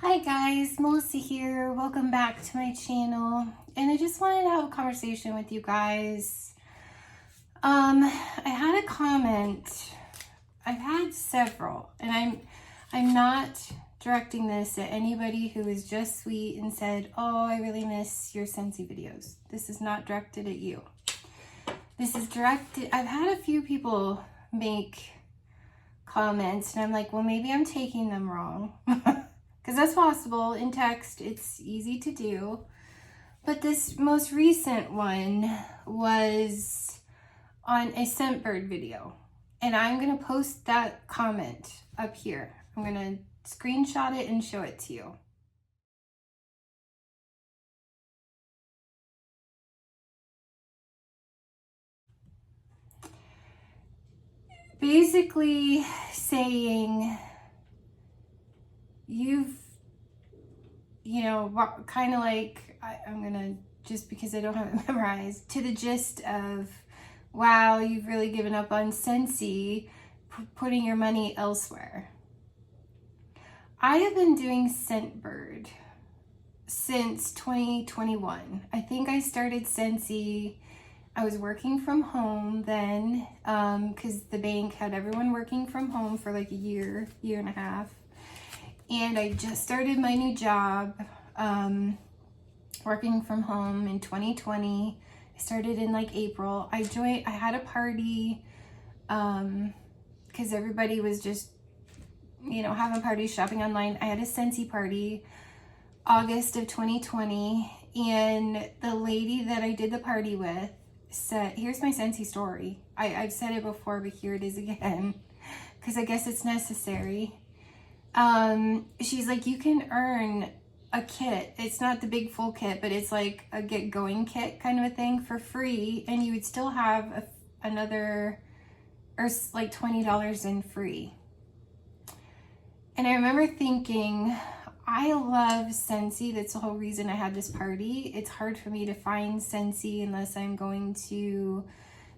Hi guys, Melissa here. Welcome back to my channel. And I just wanted to have a conversation with you guys. I had a comment. I've had several, and I'm not directing this at anybody who is just sweet and said, "Oh, I really miss your Scentsy videos." This is not directed at you. This is directed, I've had a few people make comments and I'm like, well, maybe I'm taking them wrong. Because that's possible. In text, it's easy to do. But this most recent one was on a Scentbird video. And I'm going to post that comment up here. I'm going to screenshot it and show it to you. Basically saying kind of like, I'm gonna, just because I don't have it memorized, to the gist of, wow, you've really given up on Scentsy, putting your money elsewhere. I have been doing Scentbird since 2021. I think I started Scentsy, I was working from home then, because the bank had everyone working from home for like a year and a half. And I just started my new job, working from home in 2020. I started in like April. I had a party, because everybody was just, having parties, shopping online. I had a Scentsy party, August of 2020. And the lady that I did the party with said, here's my Scentsy story. I've said it before, but here it is again, because I guess it's necessary. She's like, you can earn a kit. It's not the big full kit, but it's like a get going kit kind of a thing for free. And you would still have another, or like $20 in free. And I remember thinking, I love Scentsy. That's the whole reason I had this party. It's hard for me to find Scentsy unless I'm going to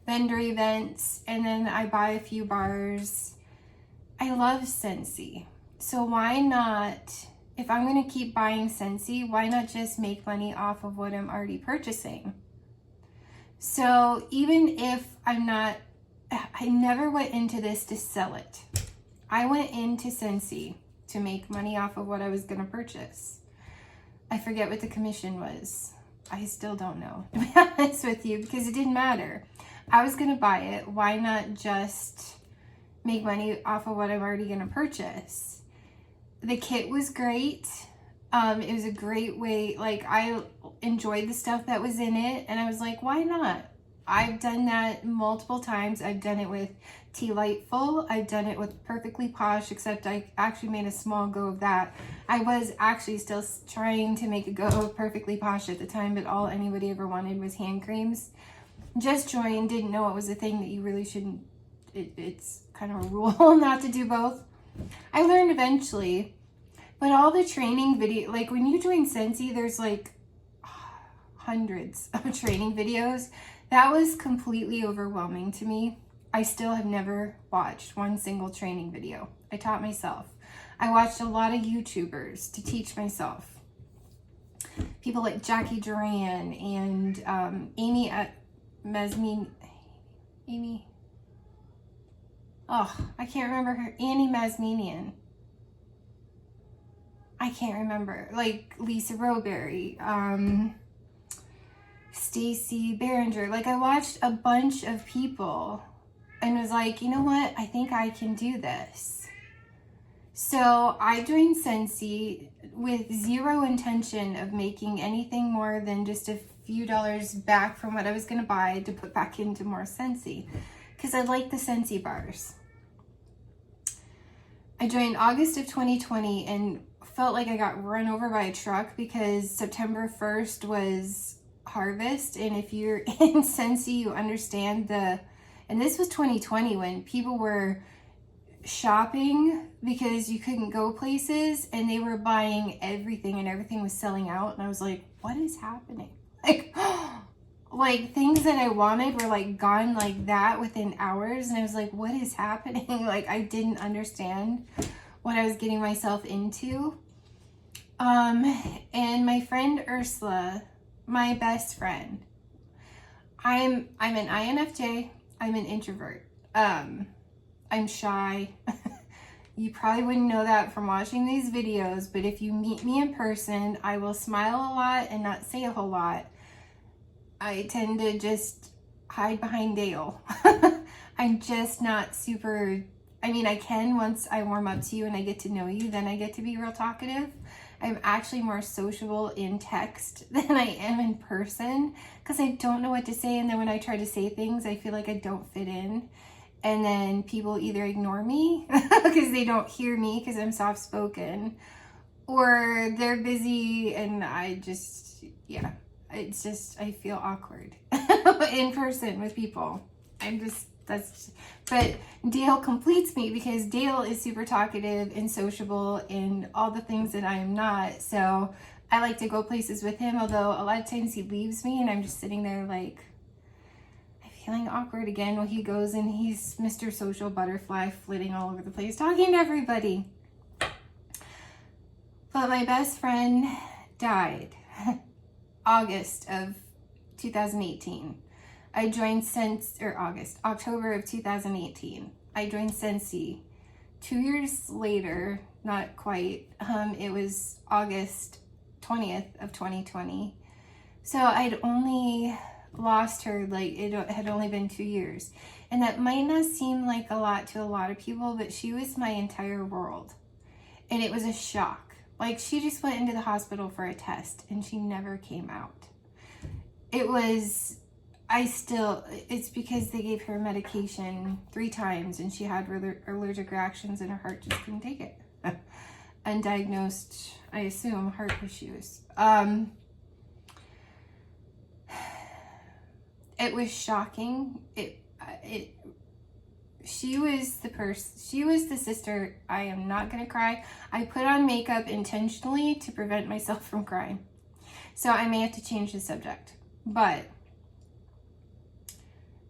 vendor events. And then I buy a few bars. I love Scentsy. So why not, if I'm going to keep buying Scentsy, why not just make money off of what I'm already purchasing? So even if I never went into this to sell it. I went into Scentsy to make money off of what I was going to purchase. I forget what the commission was. I still don't know, to be honest with you, because it didn't matter. I was going to buy it. Why not just make money off of what I'm already going to purchase? The kit was great. It was a great way, like I enjoyed the stuff that was in it, and I was like, why not? I've done that multiple times. I've done it with Tea Lightful. I've done it with Perfectly Posh, except I actually made a small go of that. I was actually still trying to make a go of Perfectly Posh at the time, but all anybody ever wanted was hand creams. Just joined, didn't know it was a thing that you really shouldn't, it's kind of a rule not to do both. I learned eventually, but all the training video, like when you join Scentsy, there's like hundreds of training videos. That was completely overwhelming to me. I still have never watched one single training video. I taught myself. I watched a lot of YouTubers to teach myself. People like Jackie Duran and Amy I can't remember her. Annie Masmenian. I can't remember. Like Lisa Roberry, Stacy Behringer. Like I watched a bunch of people and was like, you know what? I think I can do this. So I joined Scentsy with zero intention of making anything more than just a few dollars back from what I was going to buy to put back into more Scentsy, because I like the Scentsy bars. I joined August of 2020 and felt like I got run over by a truck because September 1st was harvest. And if you're in Scentsy, you understand and this was 2020 when people were shopping because you couldn't go places and they were buying everything and everything was selling out. And I was like, what is happening? Like things that I wanted were like gone like that within hours. And I was like, what is happening? Like I didn't understand what I was getting myself into. And my friend Ursula, my best friend, I'm an INFJ. I'm an introvert. I'm shy. You probably wouldn't know that from watching these videos, but if you meet me in person, I will smile a lot and not say a whole lot. I tend to just hide behind Dale. I'm just not super, I mean, I can once I warm up to you and I get to know you, then I get to be real talkative. I'm actually more sociable in text than I am in person because I don't know what to say. And then when I try to say things, I feel like I don't fit in. And then people either ignore me because they don't hear me because I'm soft-spoken, or they're busy and I just, yeah, it's just, I feel awkward in person with people. But Dale completes me because Dale is super talkative and sociable and all the things that I am not. So I like to go places with him, although a lot of times he leaves me and I'm just sitting there like, feeling awkward again when he goes and he's Mr. Social Butterfly flitting all over the place talking to everybody. But my best friend died August of 2018. I joined October of 2018. I joined Scentsy. 2 years later, not quite, it was August 20th of 2020. So I'd only lost her, like it had only been 2 years, and that might not seem like a lot to a lot of people, but she was my entire world, and it was a shock. Like, she just went into the hospital for a test and she never came out. It's because they gave her medication 3 times and she had allergic reactions and her heart just couldn't take it. Undiagnosed, I assume, heart issues. It was shocking. She was the sister. I am not gonna cry. I put on makeup intentionally to prevent myself from crying. So I may have to change the subject. But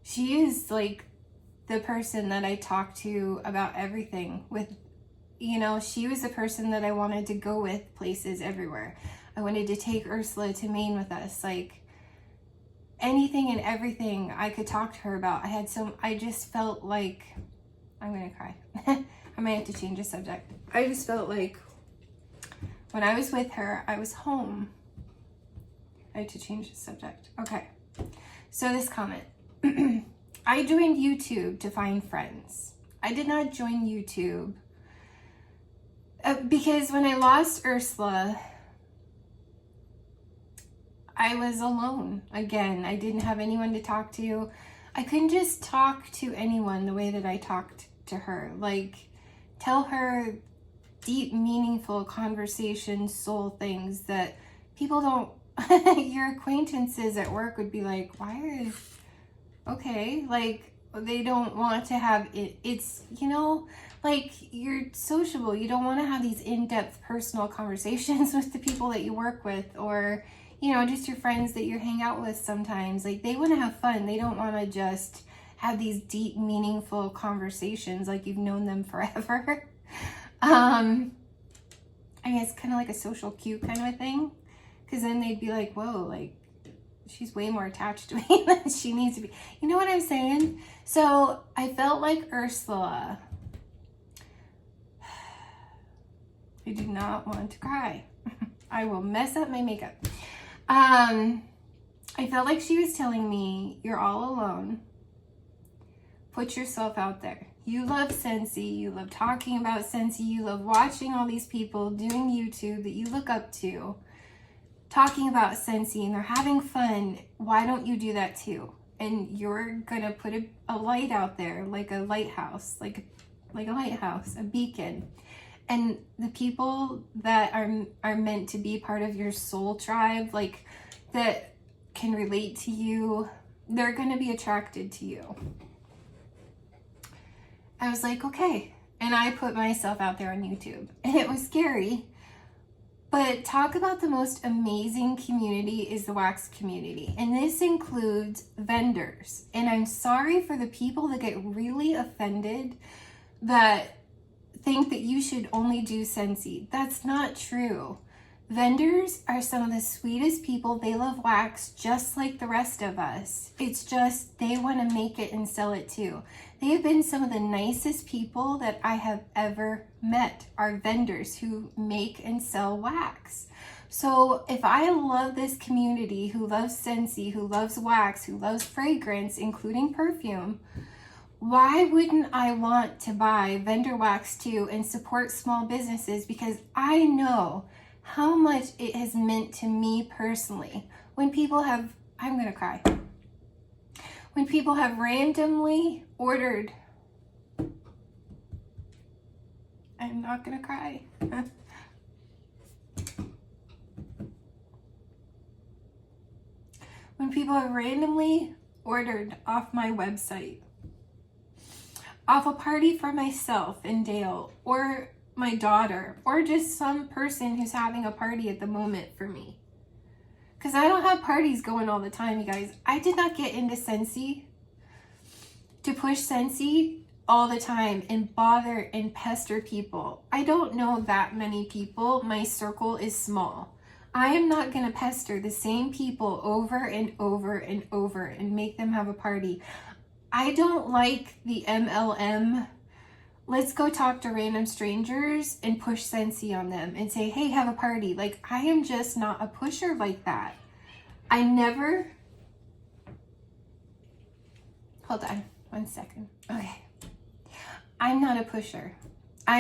she is like the person that I talk to about everything with. You know, she was the person that I wanted to go with places everywhere. I wanted to take Ursula to Maine with us. Like, anything and everything I could talk to her about. I just felt like, I'm gonna cry. I might have to change the subject. I just felt like when I was with her, I was home. I had to change the subject. Okay. So this comment. I joined YouTube to find friends. I did not join YouTube because when I lost Ursula, I was alone again. I didn't have anyone to talk to. I couldn't just talk to anyone the way that I talked to her. Like, tell her deep, meaningful conversations, soul things that people don't, your acquaintances at work would be like, okay, like, they don't want to have it. It's, you know, like, you're sociable. You don't want to have these in-depth personal conversations with the people that you work with, or, you know, just your friends that you hang out with sometimes. Like, they want to have fun. They don't want to just have these deep, meaningful conversations like you've known them forever. I mean, it's kind of like a social cue kind of a thing. Because then they'd be like, whoa, like, she's way more attached to me than she needs to be. You know what I'm saying? So I felt like Ursula. I do not want to cry. I will mess up my makeup. I felt like she was telling me, you're all alone. Put yourself out there. You love Scentsy. You love talking about Scentsy. You love watching all these people doing YouTube that you look up to, talking about Scentsy, and they're having fun. Why don't you do that too? And you're gonna put a light out there, like a lighthouse, like a lighthouse, a beacon. And the people that are meant to be part of your soul tribe, like, that can relate to you, they're gonna be attracted to you. I was like, okay. And I put myself out there on YouTube. And it was scary. But talk about the most amazing community is the wax community. And this includes vendors. And I'm sorry for the people that get really offended that think that you should only do Scentsy. That's not true. Vendors are some of the sweetest people. They love wax just like the rest of us. It's just they want to make it and sell it too. They have been some of the nicest people that I have ever met, are vendors who make and sell wax. So if I love this community who loves Scentsy, who loves wax, who loves fragrance, including perfume, why wouldn't I want to buy vendor wax too and support small businesses? Because I know how much it has meant to me personally. When people have, I'm gonna cry. When people have randomly ordered, I'm not gonna cry. When people have randomly ordered off my website, off a party for myself and Dale, or my daughter, or just some person who's having a party at the moment for me. Because I don't have parties going all the time, you guys. I did not get into Scentsy to push Scentsy all the time and bother and pester people. I don't know that many people. My circle is small. I am not going to pester the same people over and over and over and make them have a party. I don't like the MLM. Let's go talk to random strangers and push Scentsy on them and say, hey, have a party. Like, I am just not a pusher like that. I never, hold on 1 second. Okay. I'm not a pusher. I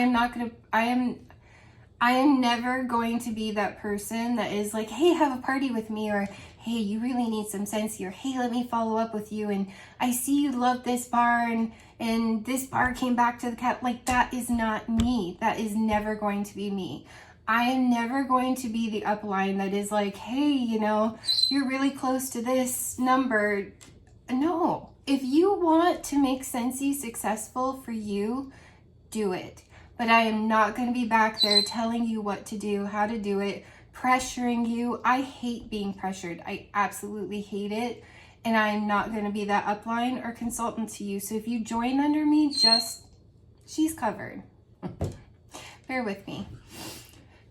am never going to be that person that is like, hey, have a party with me, or hey, you really need some Scentsy, or hey, let me follow up with you, and I see you love this bar, and this bar came back to the cat. Like, that is not me. That is never going to be me. I am never going to be the upline that is like, hey, you know, you're really close to this number. No. If you want to make Scentsy successful for you, do it. But I am not going to be back there telling you what to do, how to do it, pressuring you. I hate being pressured. I absolutely hate it. And I'm not going to be that upline or consultant to you. So if you join under me, she's covered. Bear with me.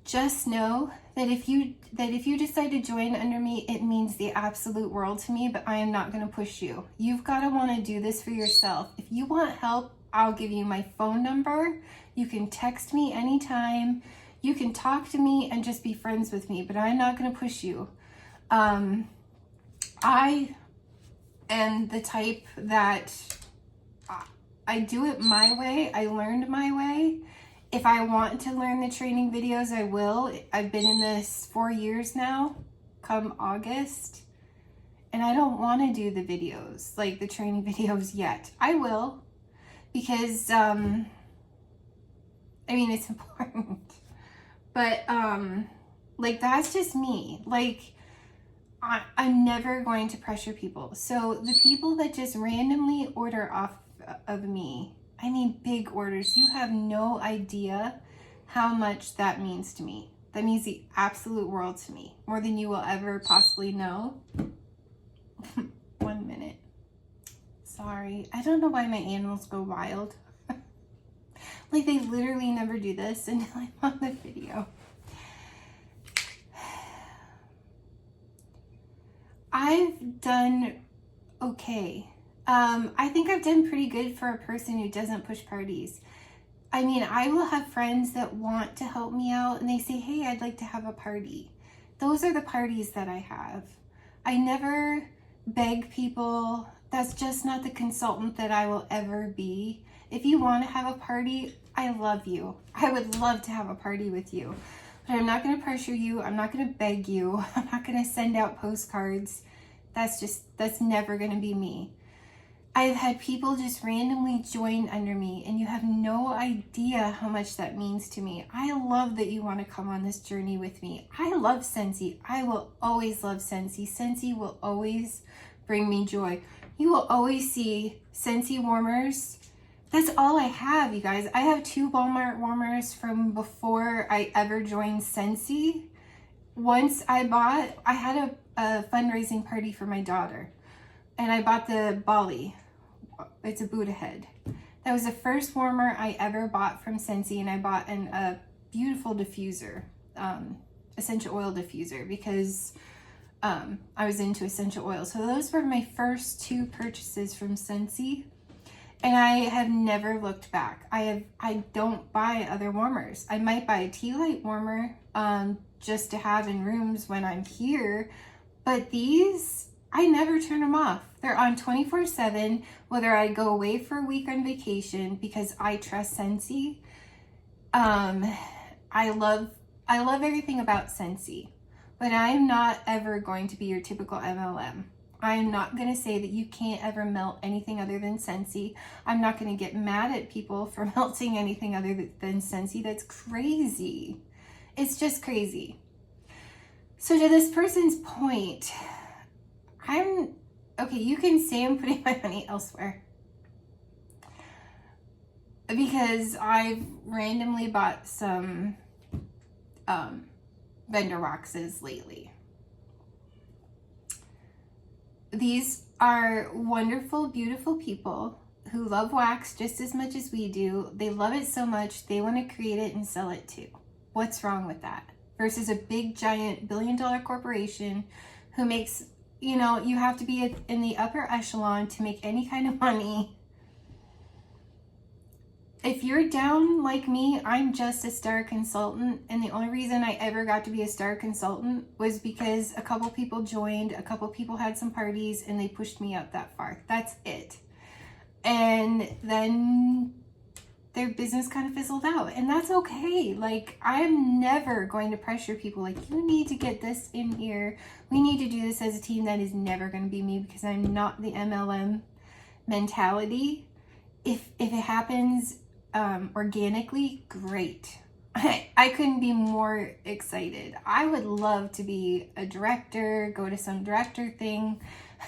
Just know that if you decide to join under me, it means the absolute world to me, but I am not going to push you. You've got to want to do this for yourself. If you want help, I'll give you my phone number. You can text me anytime. You can talk to me and just be friends with me, but I'm not going to push you. I am the type that I do it my way. I learned my way. If I want to learn the training videos, I will. I've been in this 4 years now, come August, and I don't want to do the videos, like the training videos yet. I will, because, I mean, it's important, but, like, that's just me. Like, I'm never going to pressure people. So the people that just randomly order off of me, I mean, big orders, you have no idea how much that means to me. That means the absolute world to me, more than you will ever possibly know. 1 minute. Sorry. I don't know why my animals go wild. Like, they literally never do this until I'm on the video. I've done okay. I think I've done pretty good for a person who doesn't push parties. I mean, I will have friends that want to help me out and they say, hey, I'd like to have a party. Those are the parties that I have. I never beg people. That's just not the consultant that I will ever be. If you want to have a party, I love you. I would love to have a party with you. But I'm not going to pressure you. I'm not going to beg you. I'm not going to send out postcards. That's never going to be me. I've had people just randomly join under me, and you have no idea how much that means to me. I love that you want to come on this journey with me. I love Scentsy. I will always love Scentsy. Scentsy will always bring me joy. You will always see Scentsy warmers. That's all I have, you guys. I have 2 Walmart warmers from before I ever joined Scentsy. Once I had a fundraising party for my daughter, and I bought the Bali. It's a Buddha head. That was the first warmer I ever bought from Scentsy, and I bought a beautiful diffuser. essential oil diffuser because I was into essential oils. So those were my first 2 purchases from Scentsy, and I have never looked back. I don't buy other warmers. I might buy a tea light warmer just to have in rooms when I'm here, but these, I never turn them off. They're on 24/7, whether I go away for a week on vacation, because I trust Scentsy. I love everything about Scentsy, but I'm not ever going to be your typical MLM. I'm not going to say that you can't ever melt anything other than Scentsy. I'm not going to get mad at people for melting anything other than Scentsy. That's crazy. It's just crazy. So to this person's point, okay, you can say I'm putting my money elsewhere, because I've randomly bought some vendor waxes lately. These are wonderful, beautiful people who love wax just as much as we do. They love it so much, they want to create it and sell it too. What's wrong with that? Versus a big, giant, billion-dollar corporation who makes, you know, you have to be in the upper echelon to make any kind of money. If you're down like me, I'm just a star consultant, and the only reason I ever got to be a star consultant was because a couple people joined, a couple people had some parties, and they pushed me up that far. That's it. And then their business kind of fizzled out, and that's okay. Like, I'm never going to pressure people like, you need to get this in here, we need to do this as a team. That is never going to be me, because I'm not the MLM mentality. If it happens organically, great. I couldn't be more excited. I would love to be a director, go to some director thing.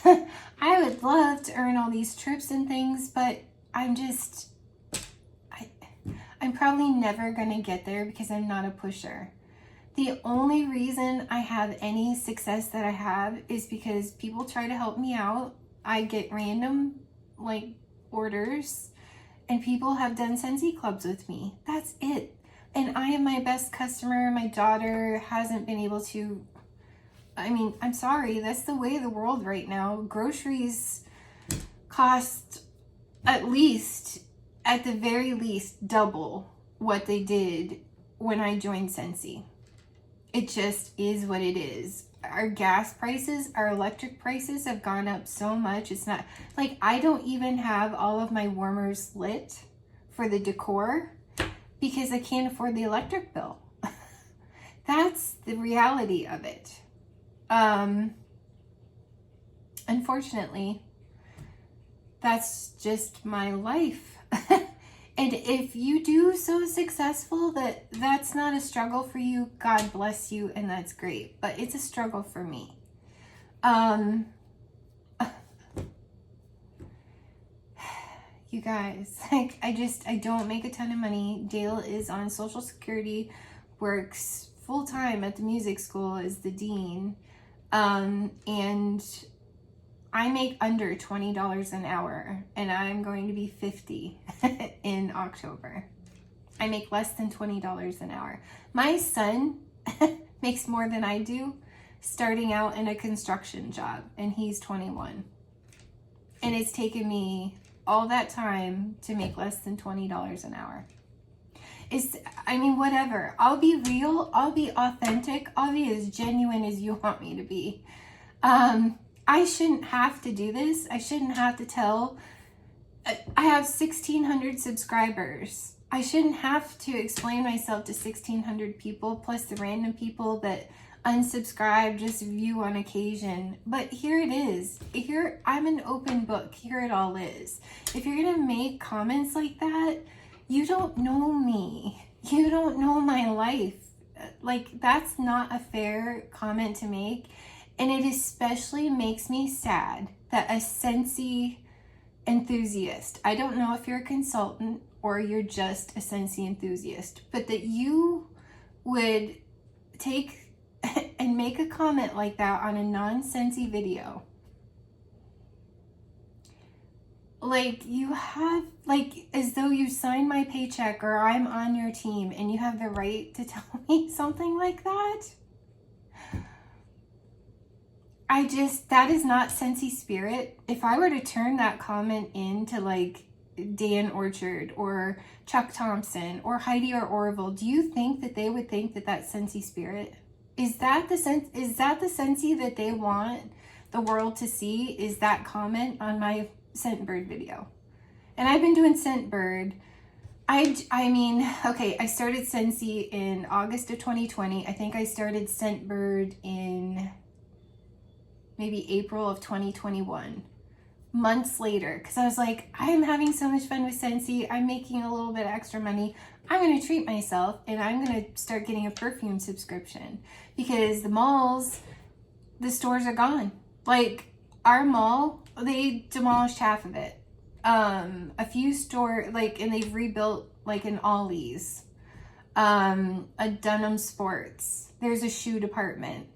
I would love to earn all these trips and things, but I'm probably never gonna get there because I'm not a pusher. The only reason I have any success that I have is because people try to help me out. I get random like orders, and people have done Scentsy clubs with me. That's it. And I am my best customer. My daughter hasn't been able to. I mean, I'm sorry, that's the way of the world right now. Groceries cost at the very least, double what they did when I joined Scentsy. It just is what it is. Our gas prices, our electric prices have gone up so much. It's not like I don't even have all of my warmers lit for the decor because I can't afford the electric bill. That's the reality of it. Unfortunately, that's just my life. And if you do so successful that that's not a struggle for you, God bless you, and that's great. But it's a struggle for me. You guys, like, I don't make a ton of money. Dale is on Social Security, works full-time at the music school as the dean. And I make under $20 an hour, and I'm going to be 50 in October. I make less than $20 an hour. My son makes more than I do starting out in a construction job, and he's 21. And it's taken me all that time to make less than $20 an hour. Whatever. I'll be real. I'll be authentic. I'll be as genuine as you want me to be. I shouldn't have to do this. I shouldn't have to tell. I have 1,600 subscribers. I shouldn't have to explain myself to 1,600 people, plus the random people that unsubscribe, just view on occasion. But here it is. Here, I'm an open book. Here it all is. If you're going to make comments like that, you don't know me. You don't know my life. Like, that's not a fair comment to make. And it especially makes me sad that a Scentsy enthusiast, I don't know if you're a consultant or you're just a Scentsy enthusiast, but that you would take and make a comment like that on a non-Scentsy video. Like, you have, like, as though you signed my paycheck or I'm on your team and you have the right to tell me something like that. that is not Scentsy spirit. If I were to turn that comment into like Dan Orchard or Chuck Thompson or Heidi or Orville, do you think that they would think that that's Scentsy spirit? Is that the Scentsy that they want the world to see? Is that comment on my Scentbird video? And I've been doing Scentbird. I mean, okay, I started Scentsy in August of 2020. I think I started Scentbird in maybe April of 2021. Months later, because I was like, I'm having so much fun with Scentsy. I'm making a little bit of extra money. I'm going to treat myself and I'm going to start getting a perfume subscription, because the malls, the stores are gone. Like our mall, they demolished half of it. A few store, like, and they've rebuilt like an Ollie's, a Dunham Sports. There's a shoe department.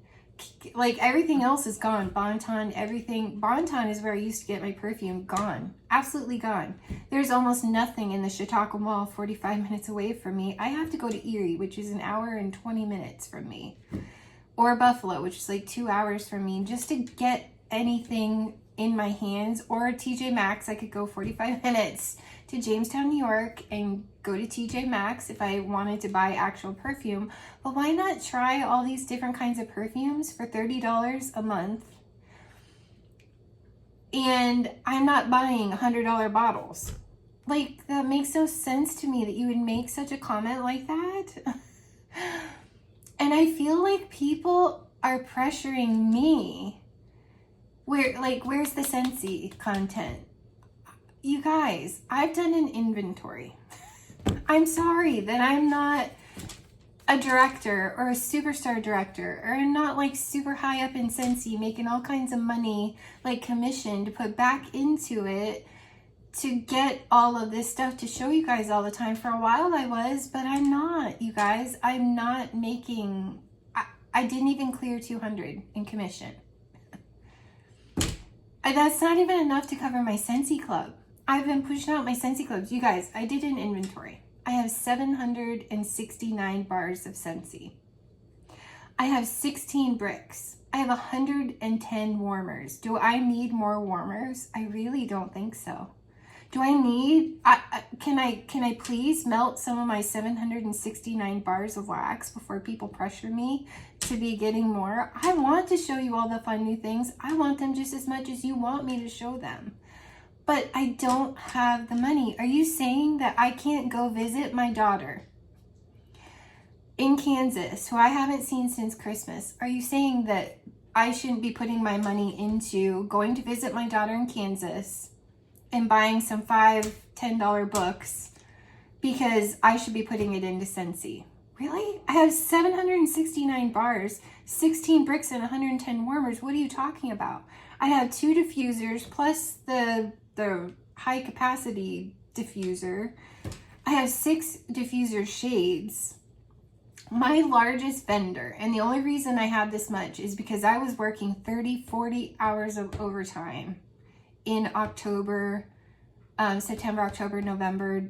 Like everything else is gone. Bon-Ton, everything. Bon-Ton is where I used to get my perfume. Gone. Absolutely gone. There's almost nothing in the Chautauqua Mall 45 minutes away from me. I have to go to Erie, which is an hour and 20 minutes from me. Or Buffalo, which is like 2 hours from me, just to get anything in my hands. Or TJ Maxx, I could go 45 minutes to Jamestown, New York and go to TJ Maxx if I wanted to buy actual perfume. But why not try all these different kinds of perfumes for $30 a month? And I'm not buying $100 bottles. Like, that makes no sense to me that you would make such a comment like that. And I feel like people are pressuring me. Where's the Scentsy content? You guys, I've done an inventory. I'm sorry that I'm not a director or a superstar director, or I'm not like super high up in Scentsy making all kinds of money, like commission to put back into it to get all of this stuff to show you guys all the time. For a while I was, but I'm not, you guys. I'm not making, I didn't even clear 200 in commission. That's not even enough to cover my Scentsy club. I've been pushing out my Scentsy clubs. You guys, I did an inventory. I have 769 bars of Scentsy. I have 16 bricks. I have 110 warmers. Do I need more warmers? I really don't think so. Do I need, can I please melt some of my 769 bars of wax before people pressure me to be getting more? I want to show you all the fun new things. I want them just as much as you want me to show them. But I don't have the money. Are you saying that I can't go visit my daughter in Kansas, who I haven't seen since Christmas? Are you saying that I shouldn't be putting my money into going to visit my daughter in Kansas and buying some $5, $10 books, because I should be putting it into Scentsy? Really? I have 769 bars, 16 bricks, and 110 warmers. What are you talking about? I have 2 diffusers plus the high capacity diffuser. I have 6 diffuser shades. My largest vendor, and the only reason I have this much is because I was working 30, 40 hours of overtime in October, September, October, November.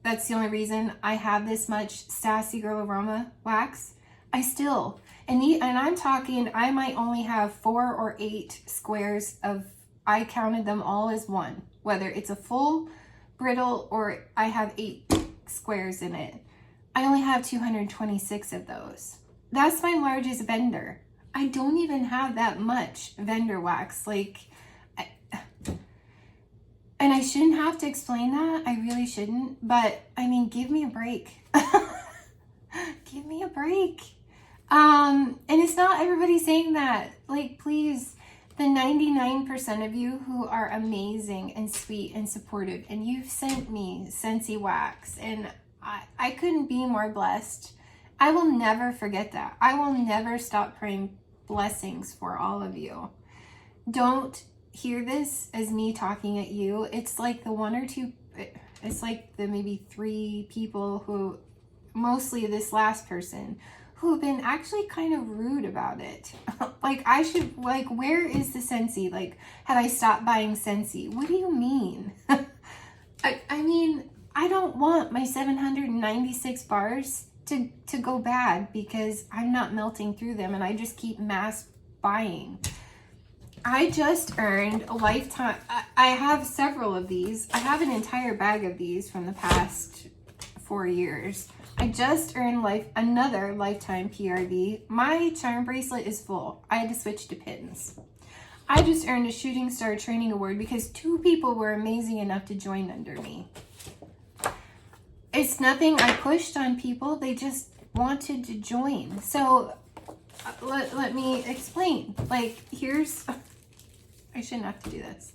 That's the only reason I have this much Sassy Girl Aroma wax. I still, and I'm talking, I might only have 4 or 8 squares of, I counted them all as one, whether it's a full brittle or I have 8 squares in it. I only have 226 of those. That's my largest vendor. I don't even have that much vendor wax. And I shouldn't have to explain that. I really shouldn't. But I mean, give me a break. Give me a break. And it's not everybody saying that. Like, please, the 99% of you who are amazing and sweet and supportive, and you've sent me Scentsy wax, and I couldn't be more blessed. I will never forget that. I will never stop praying blessings for all of you. Don't hear this as me talking at you. It's like the 1 or 2, it's like the maybe 3 people who, mostly this last person, who have been actually kind of rude about it. Like, I should, like, where is the Scentsy? Like, have I stopped buying Scentsy? What do you mean? I mean, I don't want my 796 bars to go bad because I'm not melting through them, and I just keep mass buying. I just earned a lifetime. I have several of these. I have an entire bag of these from the past 4 years. I just earned another lifetime PRV. My charm bracelet is full. I had to switch to pins. I just earned a Shooting Star Training Award because 2 people were amazing enough to join under me. It's nothing I pushed on people. They just wanted to join. So let me explain. Like, here's... I shouldn't have to do this.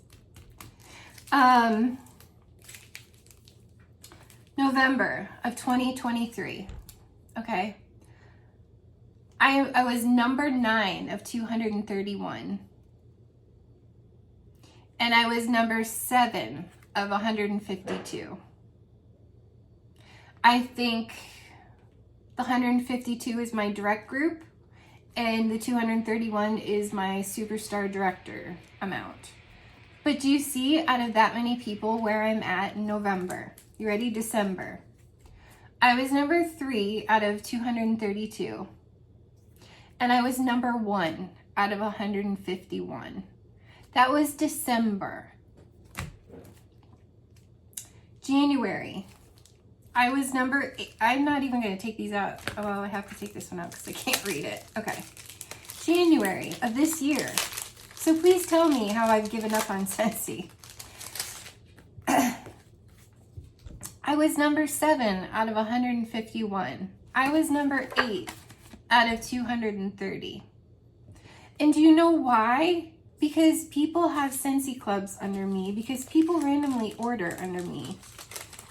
November of 2023. Okay. I was number 9 of 231. And I was number 7 of 152. I think the 152 is my direct group, and the 231 is my superstar director amount. But do you see, out of that many people, where I'm at in November? You ready? December. I was number 3 out of 232. And I was number 1 out of 151. That was December. January. I was number 8. I'm not even going to take these out. Oh, well, I have to take this one out because I can't read it. Okay. January of this year. So please tell me how I've given up on Scentsy. I was number 7 out of 151. I was number 8 out of 230. And do you know why? Because people have Scentsy clubs under me. Because people randomly order under me.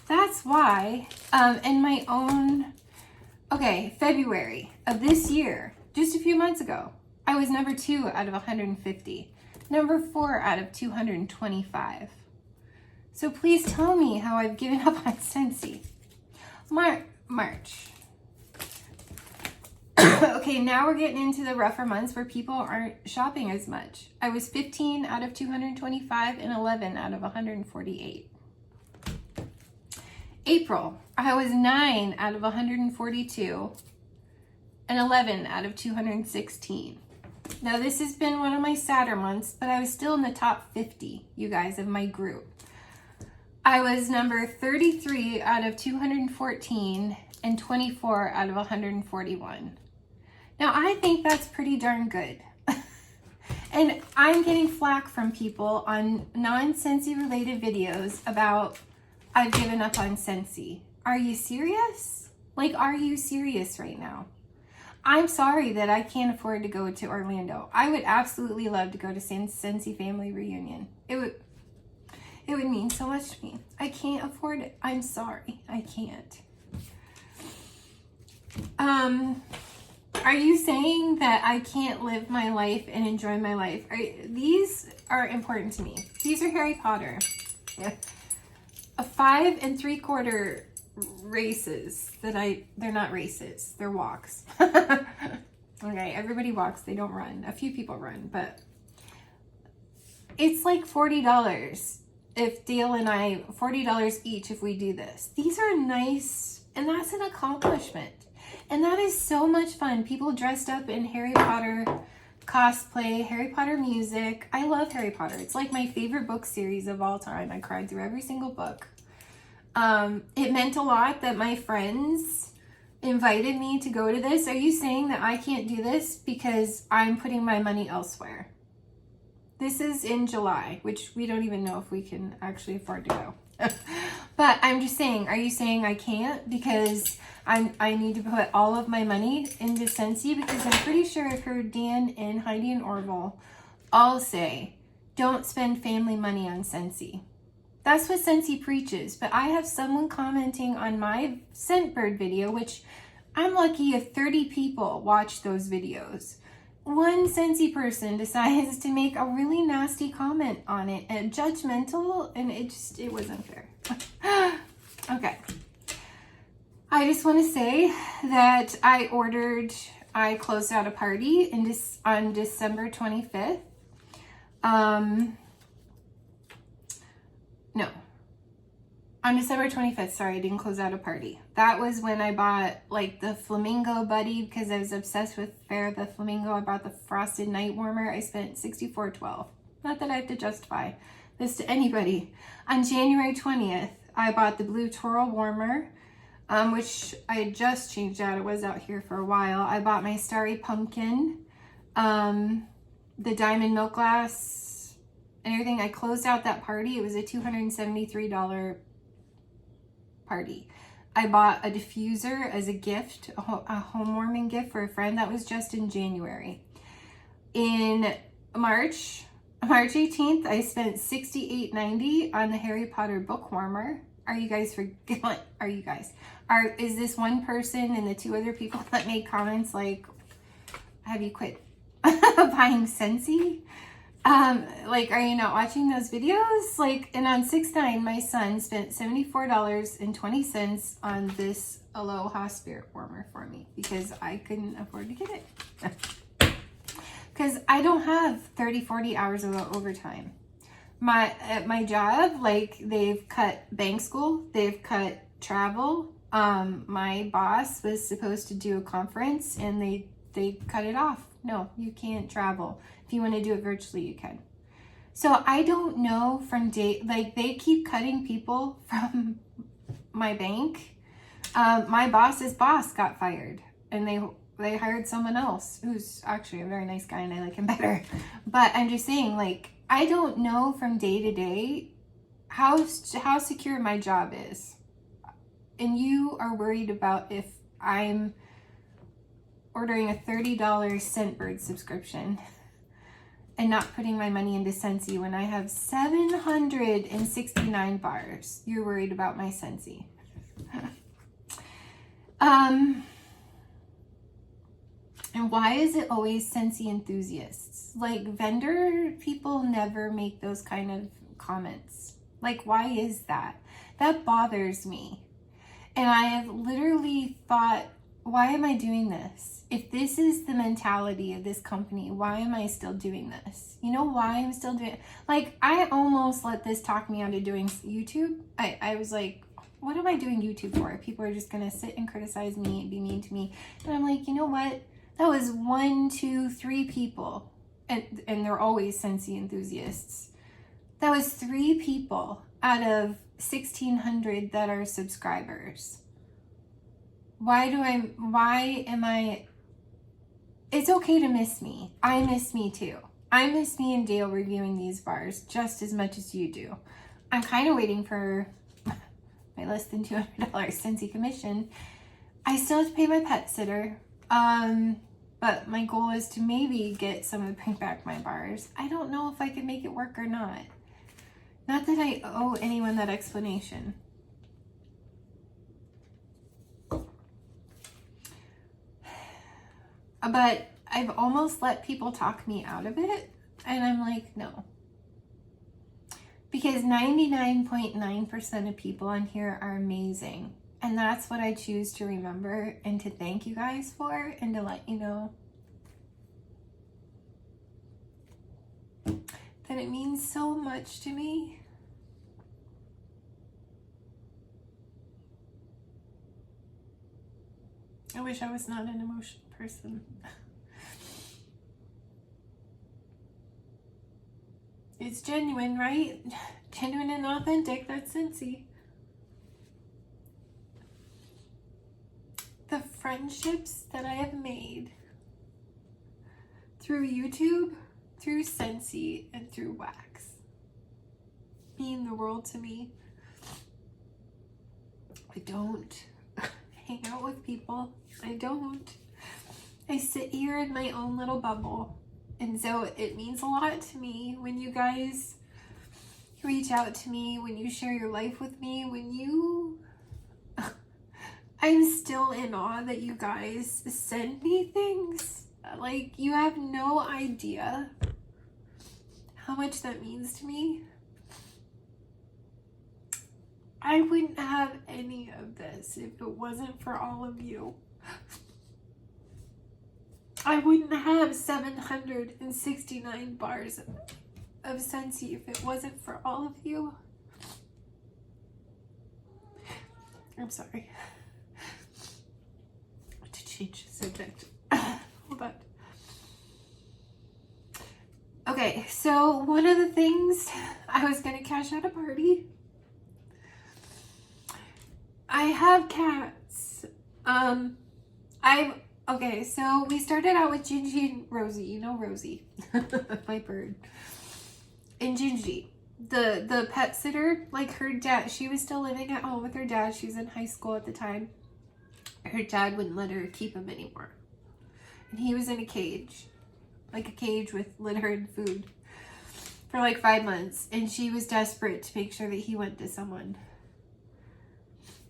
That's why. And my own... Okay, February of this year, just a few months ago, I was number 2 out of 150. Number 4 out of 225. So please tell me how I've given up on Scentsy. March. Okay, now we're getting into the rougher months where people aren't shopping as much. I was 15 out of 225 and 11 out of 148. April, I was 9 out of 142 and 11 out of 216. Now, this has been one of my sadder months, but I was still in the top 50, you guys, of my group. I was number 33 out of 214 and 24 out of 141. Now, I think that's pretty darn good. And I'm getting flack from people on non-Scentsy related videos about I've given up on Scentsy. Are you serious? Like, are you serious right now? I'm sorry that I can't afford to go to Orlando. I would absolutely love to go to Scentsy family reunion. It would mean so much to me. I can't afford it. I'm sorry. I can't. Are you saying that I can't live my life and enjoy my life? These are important to me. These are Harry Potter. Yeah. A 5 3/4 races they're not races, they're walks. Okay, everybody walks, they don't run. A few people run, but it's like $40 if Dale and I, $40 each if we do this. These are nice, and that's an accomplishment. And that is so much fun. People dressed up in Harry Potter cosplay, Harry Potter music. I love Harry Potter. It's like my favorite book series of all time. I cried through every single book. It meant a lot that my friends invited me to go to this. Are you saying that I can't do this because I'm putting my money elsewhere? This is in July, which we don't even know if we can actually afford to go. But I'm just saying, are you saying I can't because I need to put all of my money into Scentsy? Because I'm pretty sure I've heard Dan and Heidi and Orville all say, don't spend family money on Scentsy. That's what Scentsy preaches. But I have someone commenting on my Scentbird video, which I'm lucky if 30 people watch those videos. One Scentsy person decides to make a really nasty comment on it and judgmental, and it wasn't fair. Okay. I just want to say that I closed out a party on December 25th. No. On December 25th, sorry, I didn't close out a party. That was when I bought like the Flamingo Buddy because I was obsessed with Fair the Flamingo. I bought the Frosted Night Warmer. I spent $64.12. Not that I have to justify this to anybody. On January 20th, I bought the Blue Toro Warmer, which I just changed out. It was out here for a while. I bought my Starry Pumpkin, the Diamond Milk Glass, and everything. I closed out that party. It was a $273 party. I bought a diffuser as a gift, a home warming gift for a friend. That was just in January. In March 18th, I spent $68.90 on the Harry Potter book warmer. Are you guys is this one person and the two other people that made comments like, have you quit buying Scentsy? Like, are you not watching those videos? Like, and on 6/9, my son spent $74.20 on this Aloha Spirit Warmer for me because I couldn't afford to get it. Because I don't have 30-40 hours of overtime. At my job, like, they've cut bank school, they've cut travel. My boss was supposed to do a conference and they cut it off. No, you can't travel. If you want to do it virtually, you can. So I don't know from like, they keep cutting people from my bank. My boss's boss got fired and they hired someone else who's actually a very nice guy and I like him better. But I'm just saying, like, I don't know from day to day how secure my job is. And you are worried about if I'm ordering a $30 Scentbird subscription and not putting my money into Scentsy when I have 769 bars. You're worried about my Scentsy. And why is it always Scentsy enthusiasts? Like, vendor people never make those kind of comments. Like, why is that? That bothers me. And I have literally thought, why am I doing this? If this is the mentality of this company, why am I still doing this? You know why I'm still doing it? Like, I almost let this talk me out of doing YouTube. I was like, what am I doing YouTube for? People are just going to sit and criticize me and be mean to me. And I'm like, you know what? That was 1, 2, 3 people. And they're always Scentsy enthusiasts. That was 3 people out of 1,600 that are subscribers. Why am I, it's okay to miss me. I miss me too. I miss me and Dale reviewing these bars just as much as you do. I'm kind of waiting for my less than $200 Scentsy commission. I still have to pay my pet sitter. But my goal is to maybe get someone to bring back my bars. I don't know if I can make it work or not. Not that I owe anyone that explanation. But I've almost let people talk me out of it. And I'm like, no. Because 99.9% of people on here are amazing. And that's what I choose to remember and to thank you guys for and to let you know that it means so much to me. I wish I was not an emotional person. It's genuine, right? Genuine and authentic, that's Scentsy. The friendships that I have made through YouTube, through Scentsy, and through wax mean the world to me. I don't hang out with people. I don't. I sit here in my own little bubble. And so it means a lot to me when you guys reach out to me, when you share your life with me, when you... I'm still in awe that you guys send me things. Like, you have no idea how much that means to me. I wouldn't have any of this if it wasn't for all of you. I wouldn't have 769 bars of Scentsy if it wasn't for all of you. I'm sorry. To change the subject. Hold on. Okay, so one of the things, I was going to cash out a party. I have cats. Okay, so we started out with Gingy and Rosie. You know Rosie, my bird. And Gingy, the pet sitter, like her dad, she was still living at home with her dad. She was in high school at the time. Her dad wouldn't let her keep him anymore. And he was in a cage, like a cage with litter and food for like 5 months. And she was desperate to make sure that he went to someone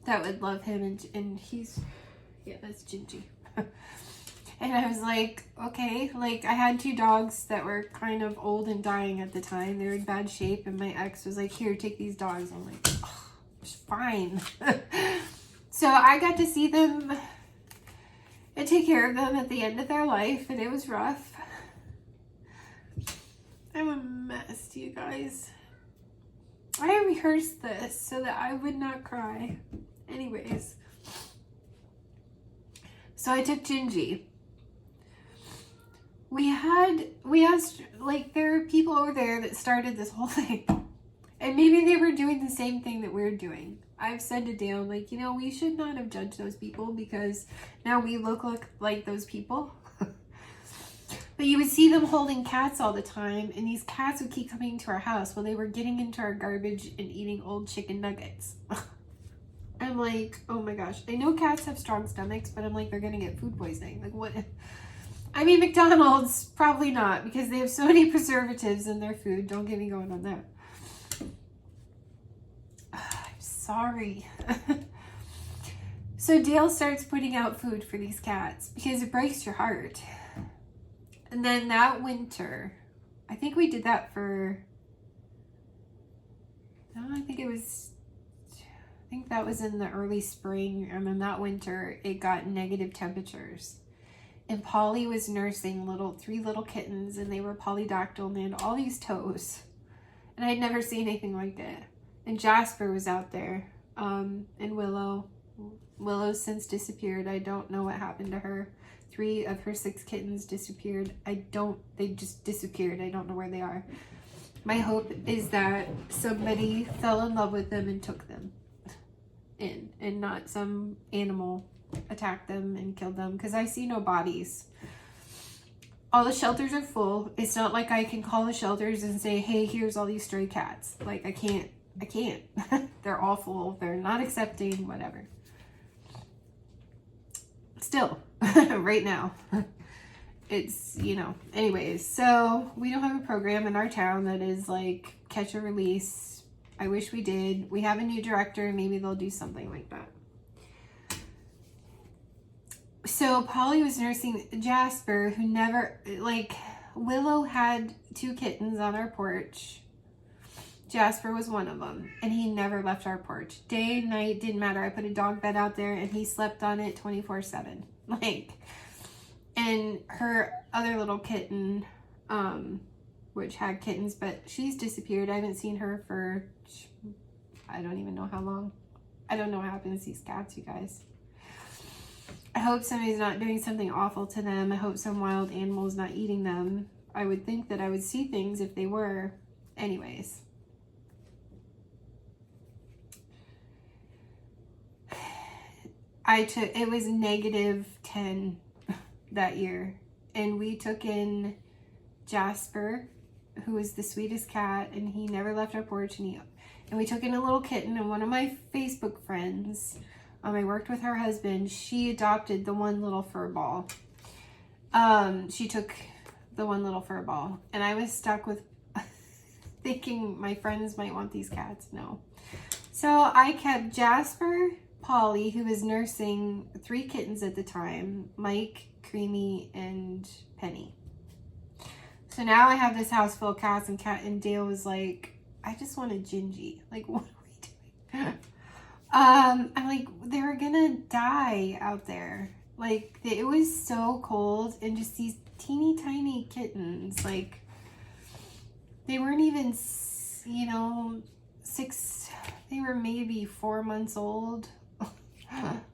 that would love him. And he's, yeah, that's Gingy. And I was like, okay, like I had 2 dogs that were kind of old and dying at the time. They were in bad shape. And my ex was like, here, take these dogs. I'm like, oh, it's fine. So I got to see them and take care of them at the end of their life. And it was rough. I'm a mess, you guys. I rehearsed this so that I would not cry. Anyways. So I took Gingy. We had, like, there are people over there that started this whole thing. And maybe they were doing the same thing that we're doing. I've said to Dale, like, you know, we should not have judged those people because now we look like those people. But you would see them holding cats all the time, and these cats would keep coming to our house while they were getting into our garbage and eating old chicken nuggets. I'm like, oh my gosh. I know cats have strong stomachs, but I'm like, they're going to get food poisoning. Like, what? I mean, McDonald's, probably not, because they have so many preservatives in their food. Don't get me going on that. I'm sorry. So Dale starts putting out food for these cats because it breaks your heart. And then that winter, I think we did that for, no, I think that was in the early spring. And then that winter, it got negative temperatures. And Polly was nursing 3 little kittens, and they were polydactyl, and they had all these toes. And I'd never seen anything like that. And Jasper was out there, and Willow. Willow's since disappeared. I don't know what happened to her. 3 of her 6 kittens disappeared. They just disappeared. I don't know where they are. My hope is that somebody fell in love with them and took them in, and not some animal attacked them and killed them, because I see no bodies. All the shelters are full. It's not like I can call the shelters and say, hey, here's all these stray cats. Like, I can't. They're all full. They're not accepting, whatever. Still, right now, it's, you know, anyways. So we don't have a program in our town that is like catch or release. I wish we did. We have a new director. Maybe they'll do something like that. So Polly was nursing Jasper, who never, like, Willow had 2 kittens on our porch. Jasper was one of them, and he never left our porch. Day, night, didn't matter. I put a dog bed out there, and he slept on it 24/7. Like, and her other little kitten, which had kittens, but she's disappeared. I haven't seen her for, I don't even know how long. I don't know what happens to these cats, you guys. I hope somebody's not doing something awful to them. I hope some wild animal is not eating them. I would think that I would see things if they were. Anyways. It was -10 that year. And we took in Jasper, who was the sweetest cat, and he never left our porch. And we took in a little kitten, and one of my Facebook friends, I worked with her husband. She adopted the one little fur ball. She took the one little fur ball, and I was stuck with thinking my friends might want these cats. No. So I kept Jasper, Polly, who was nursing 3 kittens at the time, Mike, Creamy, and Penny. So now I have this house full of cats, and Dale was like, I just want a Gingy. Like, what are we doing? I'm like, they were gonna die out there. Like, it was so cold, and just these teeny tiny kittens, like, they weren't even, you know, 6, they were maybe 4 months old.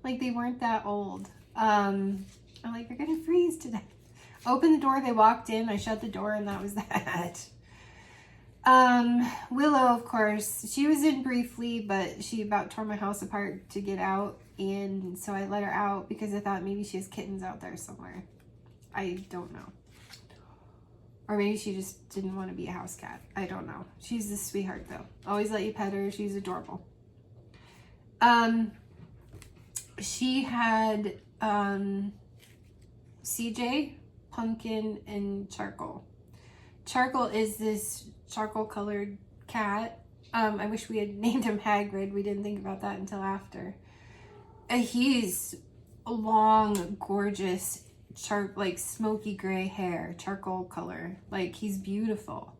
Like they weren't that old. I'm like, they're gonna freeze to death. Opened the door, they walked in, I shut the door, and that was that. Willow, of course, she was in briefly, but she about tore my house apart to get out, and so I let her out because I thought maybe she has kittens out there somewhere. I don't know. Or maybe she just didn't want to be a house cat. I don't know. She's a sweetheart though. Always let you pet her. She's adorable. She had CJ, Pumpkin, and Charcoal. Charcoal is this charcoal colored cat. I wish we had named him Hagrid. We didn't think about that until after. He's long, gorgeous, like smoky gray hair, charcoal color. Like he's beautiful.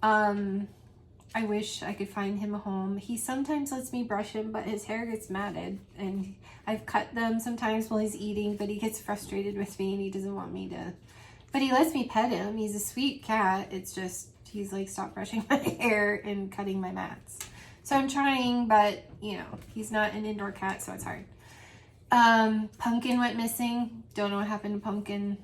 I wish I could find him a home. He sometimes lets me brush him, but his hair gets matted, and I've cut them sometimes while he's eating, but he gets frustrated with me and he doesn't want me to. But he lets me pet him. He's a sweet cat. It's just he's like, stop brushing my hair and cutting my mats. So I'm trying, but you know, he's not an indoor cat, so it's hard. Pumpkin went missing. Don't know what happened to Pumpkin.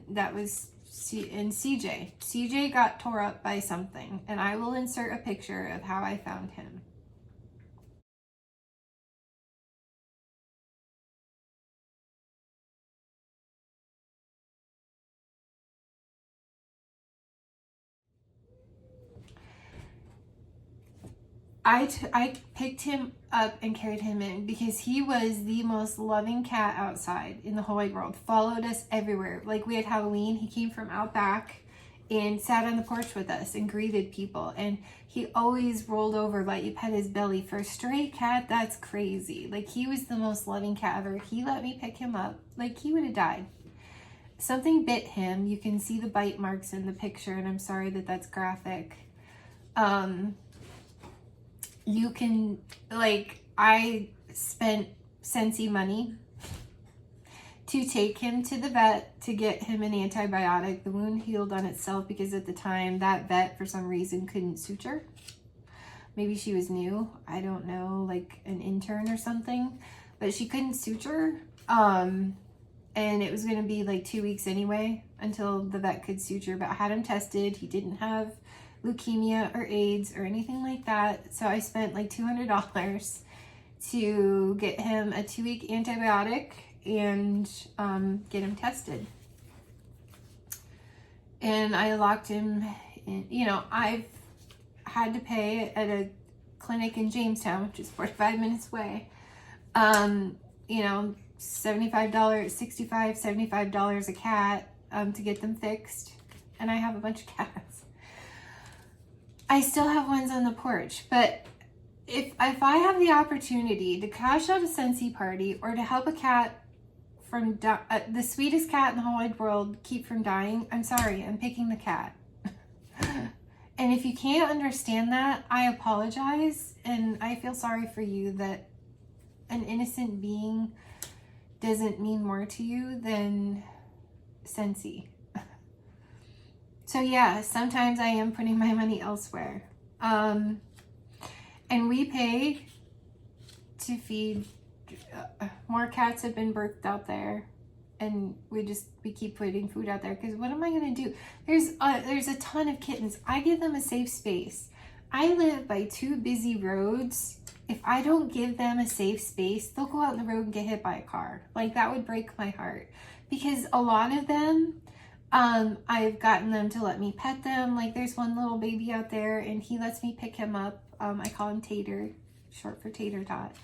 That was and CJ. CJ got tore up by something, and I will insert a picture of how I found him. I picked him up and carried him in because he was the most loving cat outside in the whole wide world. Followed us everywhere. Like we had Halloween, he came from out back and sat on the porch with us and greeted people. And he always rolled over, let you pet his belly. For a stray cat, that's crazy. Like he was the most loving cat ever. He let me pick him up. Like he would have died. Something bit him. You can see the bite marks in the picture, and I'm sorry that that's graphic. You can, like, I spent Scentsy money to take him to the vet to get him an antibiotic. The wound healed on itself because at the time that vet for some reason couldn't suture. Maybe she was new. I don't know, like an intern or something. But she couldn't suture. And it was going to be like 2 weeks anyway until the vet could suture. But I had him tested. He didn't have leukemia or AIDS or anything like that. So I spent like $200 to get him a 2-week antibiotic and get him tested. And I locked him in. You know, I've had to pay at a clinic in Jamestown, which is 45 minutes away. You know, $75, $65, $75 a cat to get them fixed. And I have a bunch of cats. I still have ones on the porch, but if I have the opportunity to cash out a Scentsy party or to help a cat from the sweetest cat in the whole wide world keep from dying, I'm sorry, I'm picking the cat. And if you can't understand that, I apologize, and I feel sorry for you that an innocent being doesn't mean more to you than Scentsy. So yeah, sometimes I am putting my money elsewhere. And we pay to feed, more cats have been birthed out there. And we keep putting food out there because what am I going to do? There's a ton of kittens. I give them a safe space. I live by 2 busy roads. If I don't give them a safe space, they'll go out on the road and get hit by a car. Like that would break my heart because a lot of them, I've gotten them to let me pet them. Like there's one little baby out there and he lets me pick him up. I call him Tater, short for Tater Tot.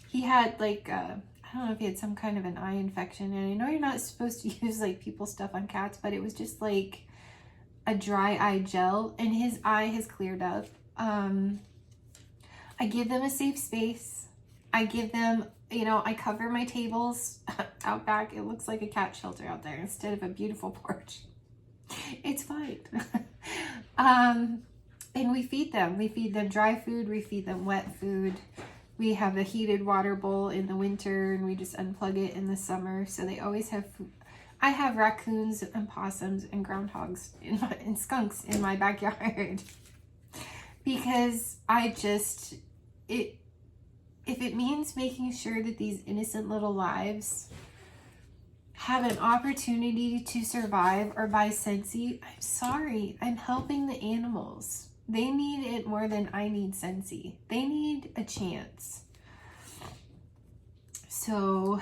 He had like, I don't know if he had some kind of an eye infection. And I know you're not supposed to use like people's stuff on cats, but it was just like a dry eye gel and his eye has cleared up. I give them a safe space. I give them, you know, I cover my tables out back. It looks like a cat shelter out there instead of a beautiful porch. It's fine. And we feed them. We feed them dry food. We feed them wet food. We have a heated water bowl in the winter and we just unplug it in the summer. So they always have food. I have raccoons and possums and groundhogs and skunks in my backyard because if it means making sure that these innocent little lives have an opportunity to survive or buy Scentsy, I'm sorry. I'm helping the animals. They need it more than I need Scentsy. They need a chance. So,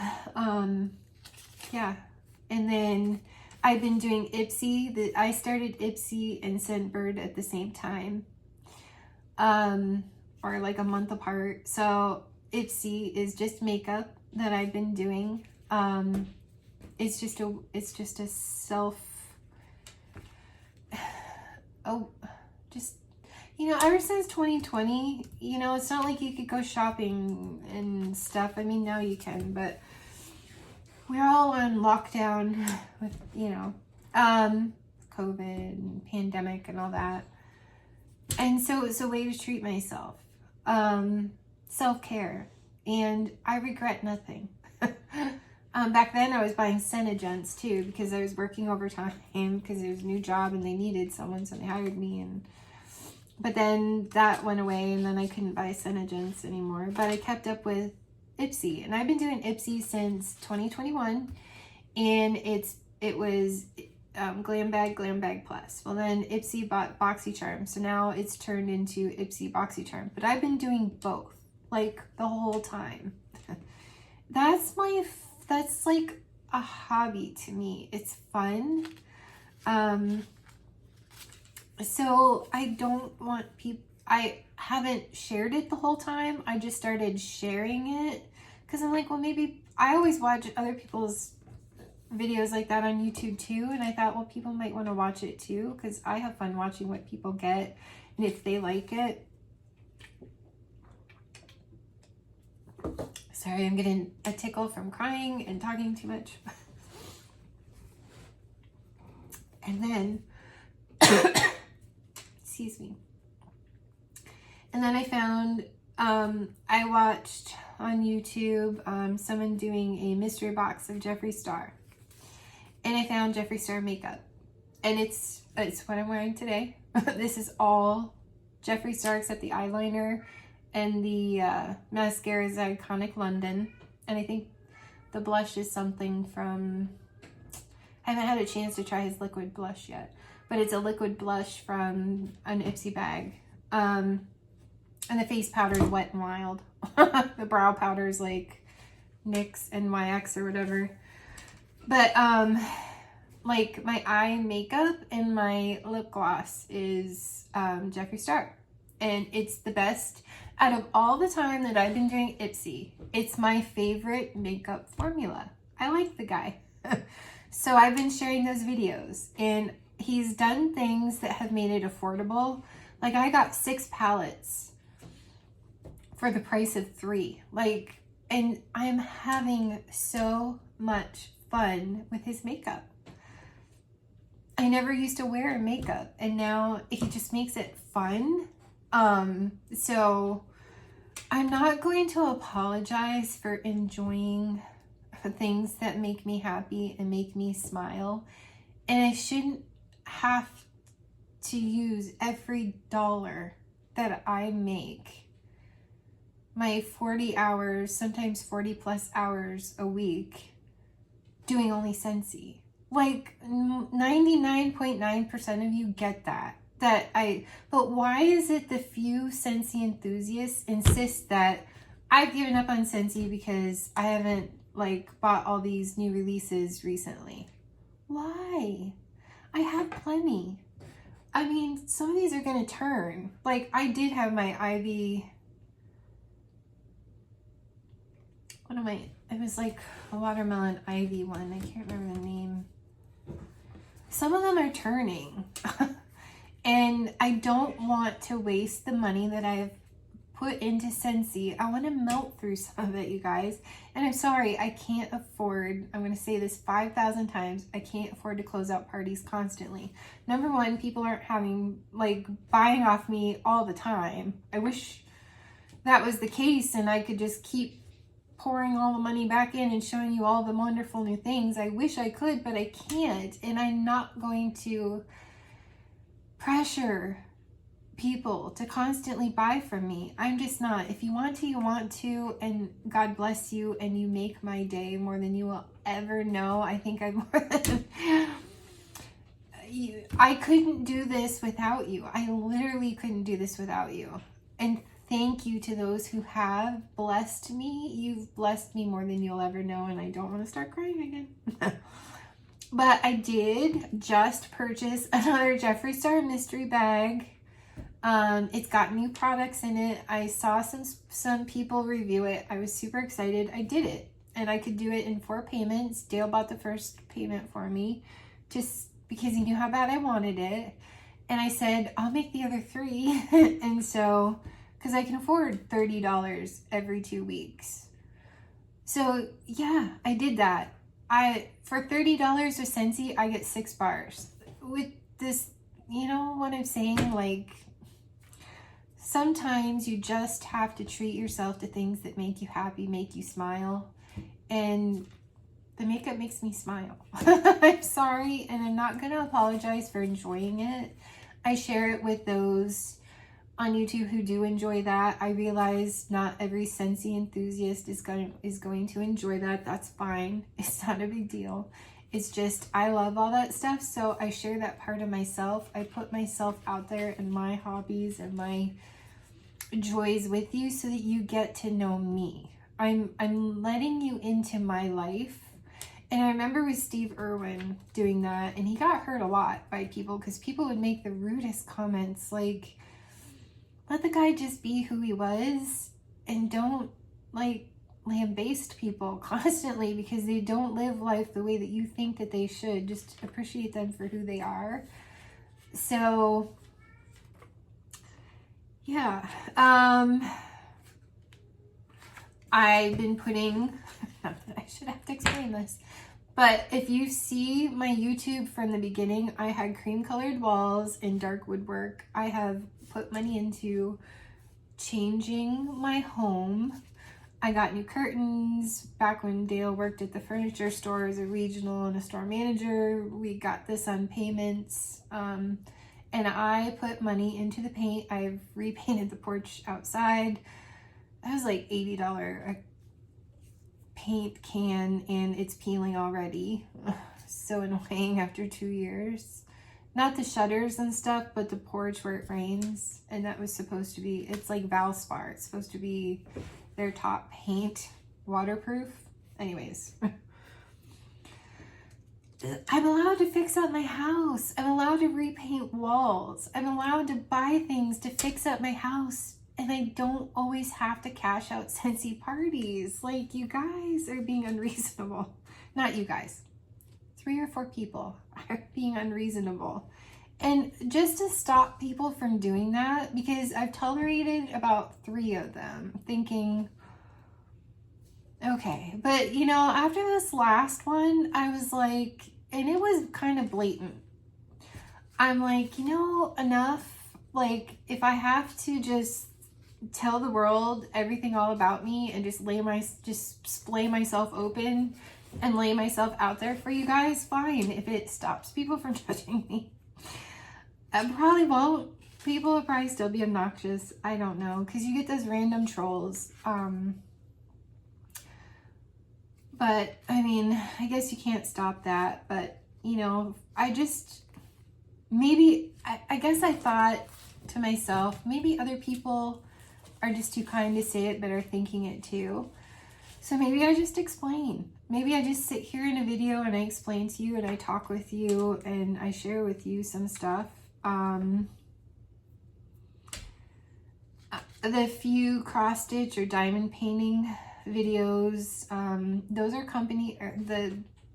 yeah. And then I've been doing Ipsy. I started Ipsy and Scentbird at the same time. Or like a month apart. So Ipsy is just makeup that I've been doing. It's just a self, ever since 2020, it's not like you could go shopping and stuff. I mean, now you can, but we're all on lockdown with, COVID and pandemic and all that. And so it's a way to treat myself. Self-care. And I regret nothing. Back then I was buying Scentsy too, because I was working overtime because it was a new job and they needed someone, so they hired me. But then that went away and then I couldn't buy Scentsy anymore. But I kept up with Ipsy, and I've been doing Ipsy since 2021, and it was Glam Bag Plus. Well, then Ipsy bought BoxyCharm, so now it's turned into Ipsy BoxyCharm. But I've been doing both, like, the whole time. That's like a hobby to me. It's fun. So I don't want people, I haven't shared it the whole time. I just started sharing it because I'm like, well, maybe I always watch other people's videos like that on YouTube too, and I thought, well, people might want to watch it too, because I have fun watching what people get and if they like it. Sorry, I'm getting a tickle from crying and talking too much. And then excuse me. And then I found I watched on YouTube someone doing a mystery box of Jeffree Star. And I found Jeffree Star makeup. And it's what I'm wearing today. This is all Jeffree Star except the eyeliner, and the mascara is Iconic London. And I think the blush is something from, I haven't had a chance to try his liquid blush yet, but it's a liquid blush from an Ipsy bag. And the face powder is Wet n Wild. The brow powder is like NYX NYX or whatever. But like my eye makeup and my lip gloss is Jeffree Star. And it's the best out of all the time that I've been doing Ipsy. It's my favorite makeup formula. I like the guy. So I've been sharing those videos, and he's done things that have made it affordable. Like, I got 6 palettes for the price of 3. Like, and I'm having so much fun with his makeup. I never used to wear makeup, and now he just makes it fun. So I'm not going to apologize for enjoying things that make me happy and make me smile. And I shouldn't have to use every dollar that I make, my 40 hours, sometimes 40 plus hours a week, doing only Scentsy. Like 99.9% of you get that. But why is it the few Scentsy enthusiasts insist that I've given up on Scentsy because I haven't like bought all these new releases recently? Why? I have plenty. I mean, some of these are going to turn. Like, I did have my Ivy, it was like a watermelon Ivy one. I can't remember the name. Some of them are turning. And I don't want to waste the money that I've put into Scentsy. I want to melt through some of it, you guys. And I'm sorry, I can't afford, I'm going to say this 5,000 times, I can't afford to close out parties constantly. Number one, people aren't buying off me all the time. I wish that was the case and I could just keep pouring all the money back in and showing you all the wonderful new things. I wish I could, but I can't. And I'm not going to pressure people to constantly buy from me. I'm just not. If you want to, you want to, and God bless you, and you make my day more than you will ever know. I think I'm more than... I couldn't do this without you. I literally couldn't do this without you. And thank you to those who have blessed me. You've blessed me more than you'll ever know, and I don't want to start crying again. But I did just purchase another Jeffree Star mystery bag. It's got new products in it. I saw some people review it. I was super excited. I did it, and I could do it in 4 payments. Dale bought the first payment for me just because he knew how bad I wanted it. And I said, I'll make the other 3. And so, because I can afford $30 every 2 weeks. So yeah, I did that. For $30 with Scentsy, I get 6 bars. With this, you know what I'm saying? Like, sometimes you just have to treat yourself to things that make you happy, make you smile. And the makeup makes me smile. I'm sorry, and I'm not going to apologize for enjoying it. I share it with those on YouTube who do enjoy that. I realize not every Scentsy enthusiast is going to enjoy that. That's fine. It's not a big deal. It's just, I love all that stuff, so I share that part of myself. I put myself out there and my hobbies and my joys with you so that you get to know me. I'm letting you into my life. And I remember with Steve Irwin doing that, and he got hurt a lot by people because people would make the rudest comments like, let the guy just be who he was, and don't like lambaste people constantly because they don't live life the way that you think that they should. Just appreciate them for who they are. So yeah, I've been putting, I should have to explain this, but if you see my YouTube from the beginning, I had cream colored walls and dark woodwork. I have put money into changing my home. I got new curtains. Back when Dale worked at the furniture store as a regional and a store manager, we got this on payments. And I put money into the paint. I've repainted the porch outside. That was like $80 a paint can, and it's peeling already. So annoying after 2 years. Not the shutters and stuff, but the porch where it rains. And that was supposed to be, it's like Valspar. It's supposed to be their top paint, waterproof. Anyways. I'm allowed to fix up my house. I'm allowed to repaint walls. I'm allowed to buy things to fix up my house. And I don't always have to cash out Scentsy parties. Like, you guys are being unreasonable. Not you guys. 3 or 4 people are being unreasonable. And just to stop people from doing that, because I've tolerated about 3 of them, thinking, okay. But, you know, after this last one, I was like, and it was kind of blatant. I'm like, you know, enough. Like, if I have to just tell the world everything all about me and just splay myself open and lay myself out there for you guys, fine. If it stops people from judging me, I probably won't. People will probably still be obnoxious. I don't know, because you get those random trolls. But I mean, I guess you can't stop that. But you know, I guess I thought to myself, maybe other people are just too kind to say it, but are thinking it too. So maybe I just explain. Maybe I just sit here in a video and I explain to you and I talk with you and I share with you some stuff. The few cross stitch or diamond painting videos, those are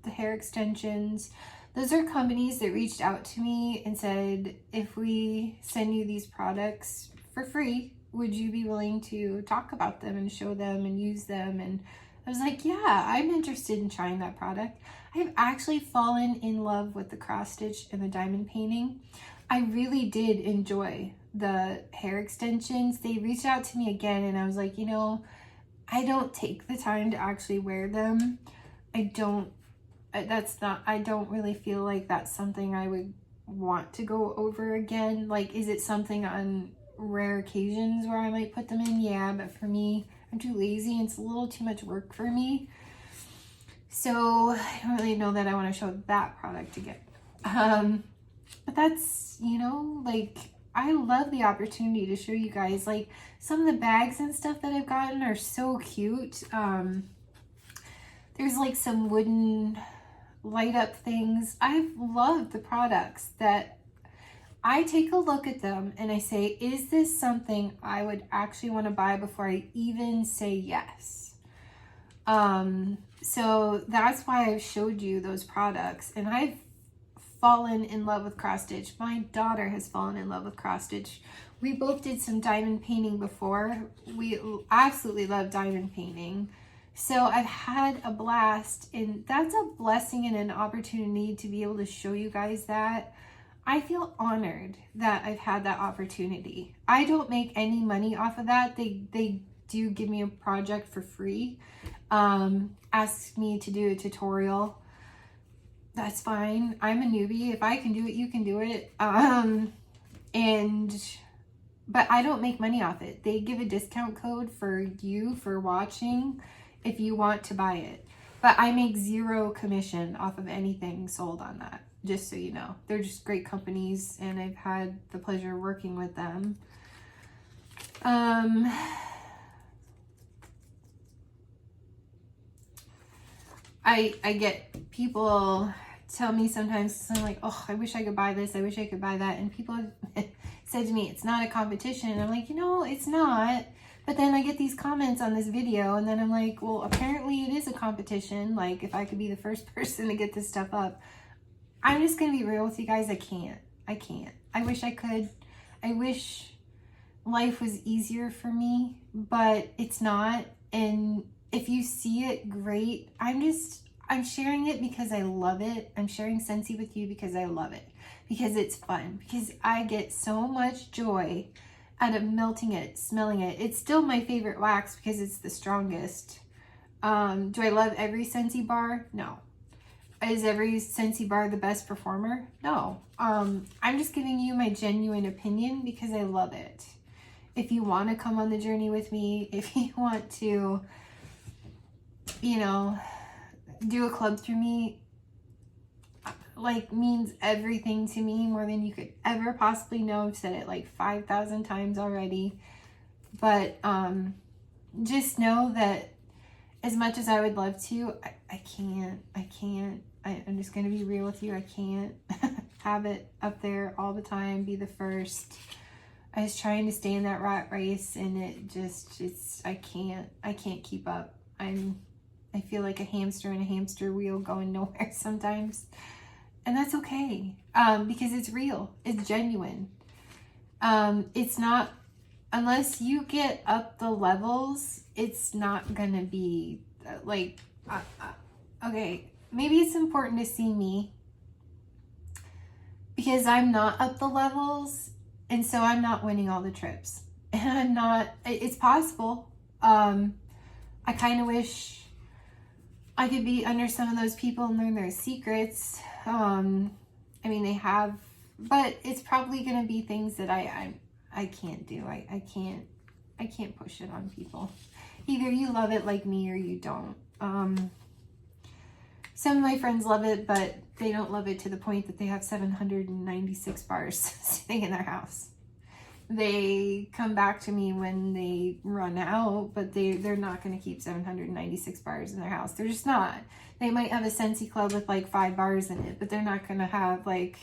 the hair extensions. Those are companies that reached out to me and said, if we send you these products for free, would you be willing to talk about them and show them and use them? And I was like, yeah, I'm interested in trying that product. I've actually fallen in love with the cross stitch and the diamond painting. I really did enjoy the hair extensions. They reached out to me again and I was like, you know, I don't take the time to actually wear them. I don't really feel like that's something I would want to go over again. Like, is it something on rare occasions where I might put them in? Yeah, but for me, I'm too lazy and it's a little too much work for me. So I don't really know that I want to show that product again. But that's, you know, like, I love the opportunity to show you guys, like, some of the bags and stuff that I've gotten are so cute. There's like some wooden light up things. I've loved the products that I take a look at them and I say, is this something I would actually want to buy before I even say yes? So that's why I've showed you those products, and I've fallen in love with cross stitch. My daughter has fallen in love with cross stitch. We both did some diamond painting before. We absolutely love diamond painting. So I've had a blast, and that's a blessing and an opportunity to be able to show you guys that. I feel honored that I've had that opportunity. I don't make any money off of that. They do give me a project for free. Ask me to do a tutorial. That's fine. I'm a newbie. If I can do it, you can do it. But I don't make money off it. They give a discount code for you for watching if you want to buy it. But I make 0 commission off of anything sold on that, just so you know. They're just great companies, and I've had the pleasure of working with them. I get people tell me sometimes, I'm like, oh, I wish I could buy this, I wish I could buy that. And people have said to me, it's not a competition. And I'm like, you know, it's not. But then I get these comments on this video, and then I'm like, well, apparently it is a competition. Like, if I could be the first person to get this stuff up. I'm just going to be real with you guys. I can't. I wish I could. I wish life was easier for me, but it's not. And if you see it, great. I'm sharing it because I love it. I'm sharing Scentsy with you because I love it. Because it's fun. Because I get so much joy out of melting it, smelling it. It's still my favorite wax because it's the strongest. Do I love every Scentsy bar? No. Is every Scentsy bar the best performer? No. I'm just giving you my genuine opinion because I love it. If you want to come on the journey with me, if you want to, you know, do a club through me, like, means everything to me, more than you could ever possibly know. I've said it like 5,000 times already. But just know that as much as I would love to, I can't. I'm just going to be real with you. I can't have it up there all the time, be the first. I was trying to stay in that rat race, and I can't keep up. I feel like a hamster in a hamster wheel going nowhere sometimes. And that's okay, because it's real. It's genuine. It's not, unless you get up the levels, it's not going to be like, okay, maybe it's important to see me because I'm not up the levels, and so I'm not winning all the trips. And I'm not, it's possible. I kind of wish I could be under some of those people and learn their secrets. I mean, they have, but it's probably going to be things that I can't do. I can't push it on people. Either you love it like me or you don't. Some of my friends love it, but they don't love it to the point that they have 796 bars sitting in their house. They come back to me when they run out, but they're not going to keep 796 bars in their house. They're just not. They might have a Scentsy club with like 5 bars in it, but they're not going to have like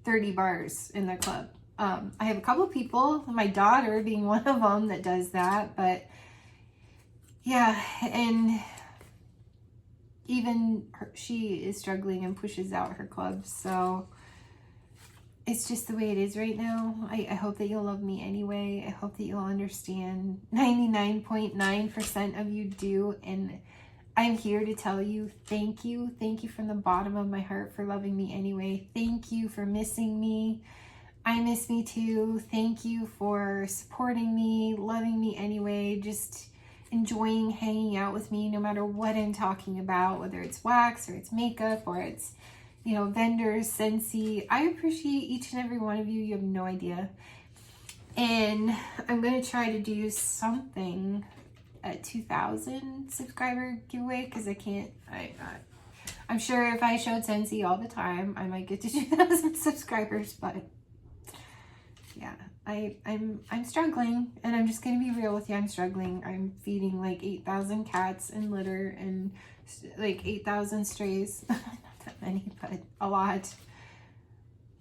30 bars in their club. I have a couple people, my daughter being one of them, that does that. But yeah, and even she is struggling and pushes out her clubs. So it's just the way it is right now. I hope that you'll love me anyway. I hope that you'll understand. 99.9% of you do. And I'm here to tell you, thank you. Thank you from the bottom of my heart for loving me anyway. Thank you for missing me. I miss me too. Thank you for supporting me, loving me anyway, just enjoying hanging out with me no matter what I'm talking about, whether it's wax or it's makeup or it's you know, vendors, Scentsy. I appreciate each and every one of you. You have no idea. And I'm going to try to do something at 2,000 subscriber giveaway, because I can't, I'm sure if I showed Scentsy all the time, I might get to 2,000 subscribers, but yeah, I'm struggling, and I'm just going to be real with you. I'm struggling. I'm feeding like 8,000 cats and litter and like 8,000 strays. Not that many, but a lot.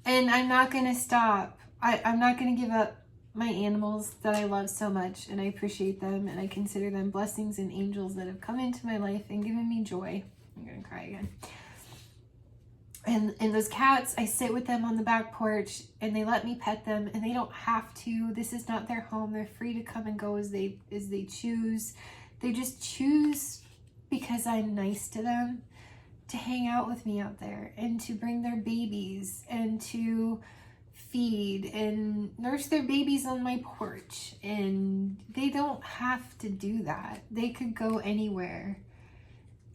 And I'm not going to stop. I'm not going to give up my animals that I love so much, and I appreciate them, and I consider them blessings and angels that have come into my life and given me joy. I'm gonna cry again. And those cats, I sit with them on the back porch, and they let me pet them, and they don't have to. This is not their home. They're free to come and go as they choose. They just choose, because I'm nice to them, to hang out with me out there, and to bring their babies, and to feed and nurse their babies on my porch. And they don't have to do that. They could go anywhere,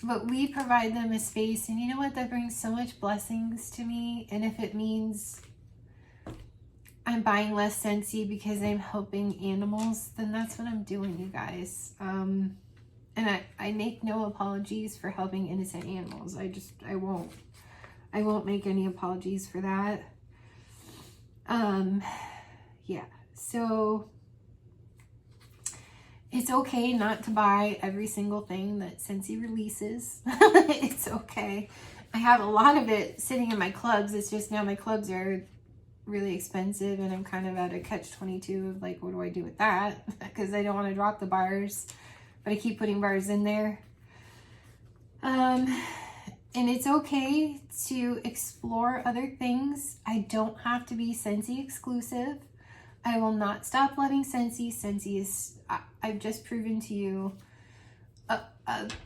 but we provide them a space. And you know what? That brings so much blessings to me. And if it means I'm buying less Scentsy because I'm helping animals, then that's what I'm doing, you guys. And I make no apologies for helping innocent animals. I won't make any apologies for that. Yeah, so it's okay not to buy every single thing that Scentsy releases. It's okay. I have a lot of it sitting in my clubs. It's just now my clubs are really expensive, and I'm kind of at a catch-22 of like, what do I do with that? Because I don't want to drop the bars, but I keep putting bars in there. And it's okay to explore other things. I don't have to be Scentsy exclusive. I will not stop loving Scentsy. Scentsy is, I've just proven to you.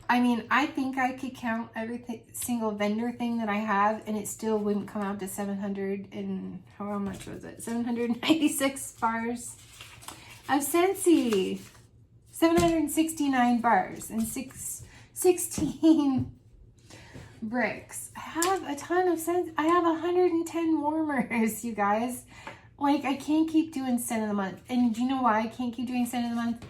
I mean, I think I could count every single vendor thing that I have, and it still wouldn't come out to 700 and, how much was it? 796 bars of Scentsy. 769 bars and 16 bricks. I have a ton of scents. I have 110 warmers, you guys. Like, I can't keep doing scent of the month. And do you know why I can't keep doing scent of the month?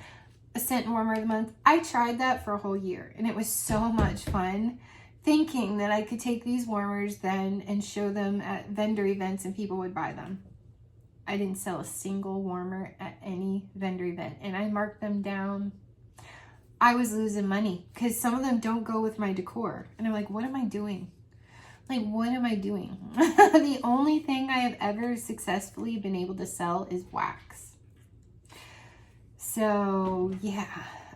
A scent warmer of the month. I tried that for a whole year, and it was so much fun, thinking that I could take these warmers then and show them at vendor events and people would buy them. I didn't sell a single warmer at any vendor event, and I marked them down. I was losing money because some of them don't go with my decor. And I'm like, what am I doing? Like, what am I doing? The only thing I have ever successfully been able to sell is wax. So, yeah.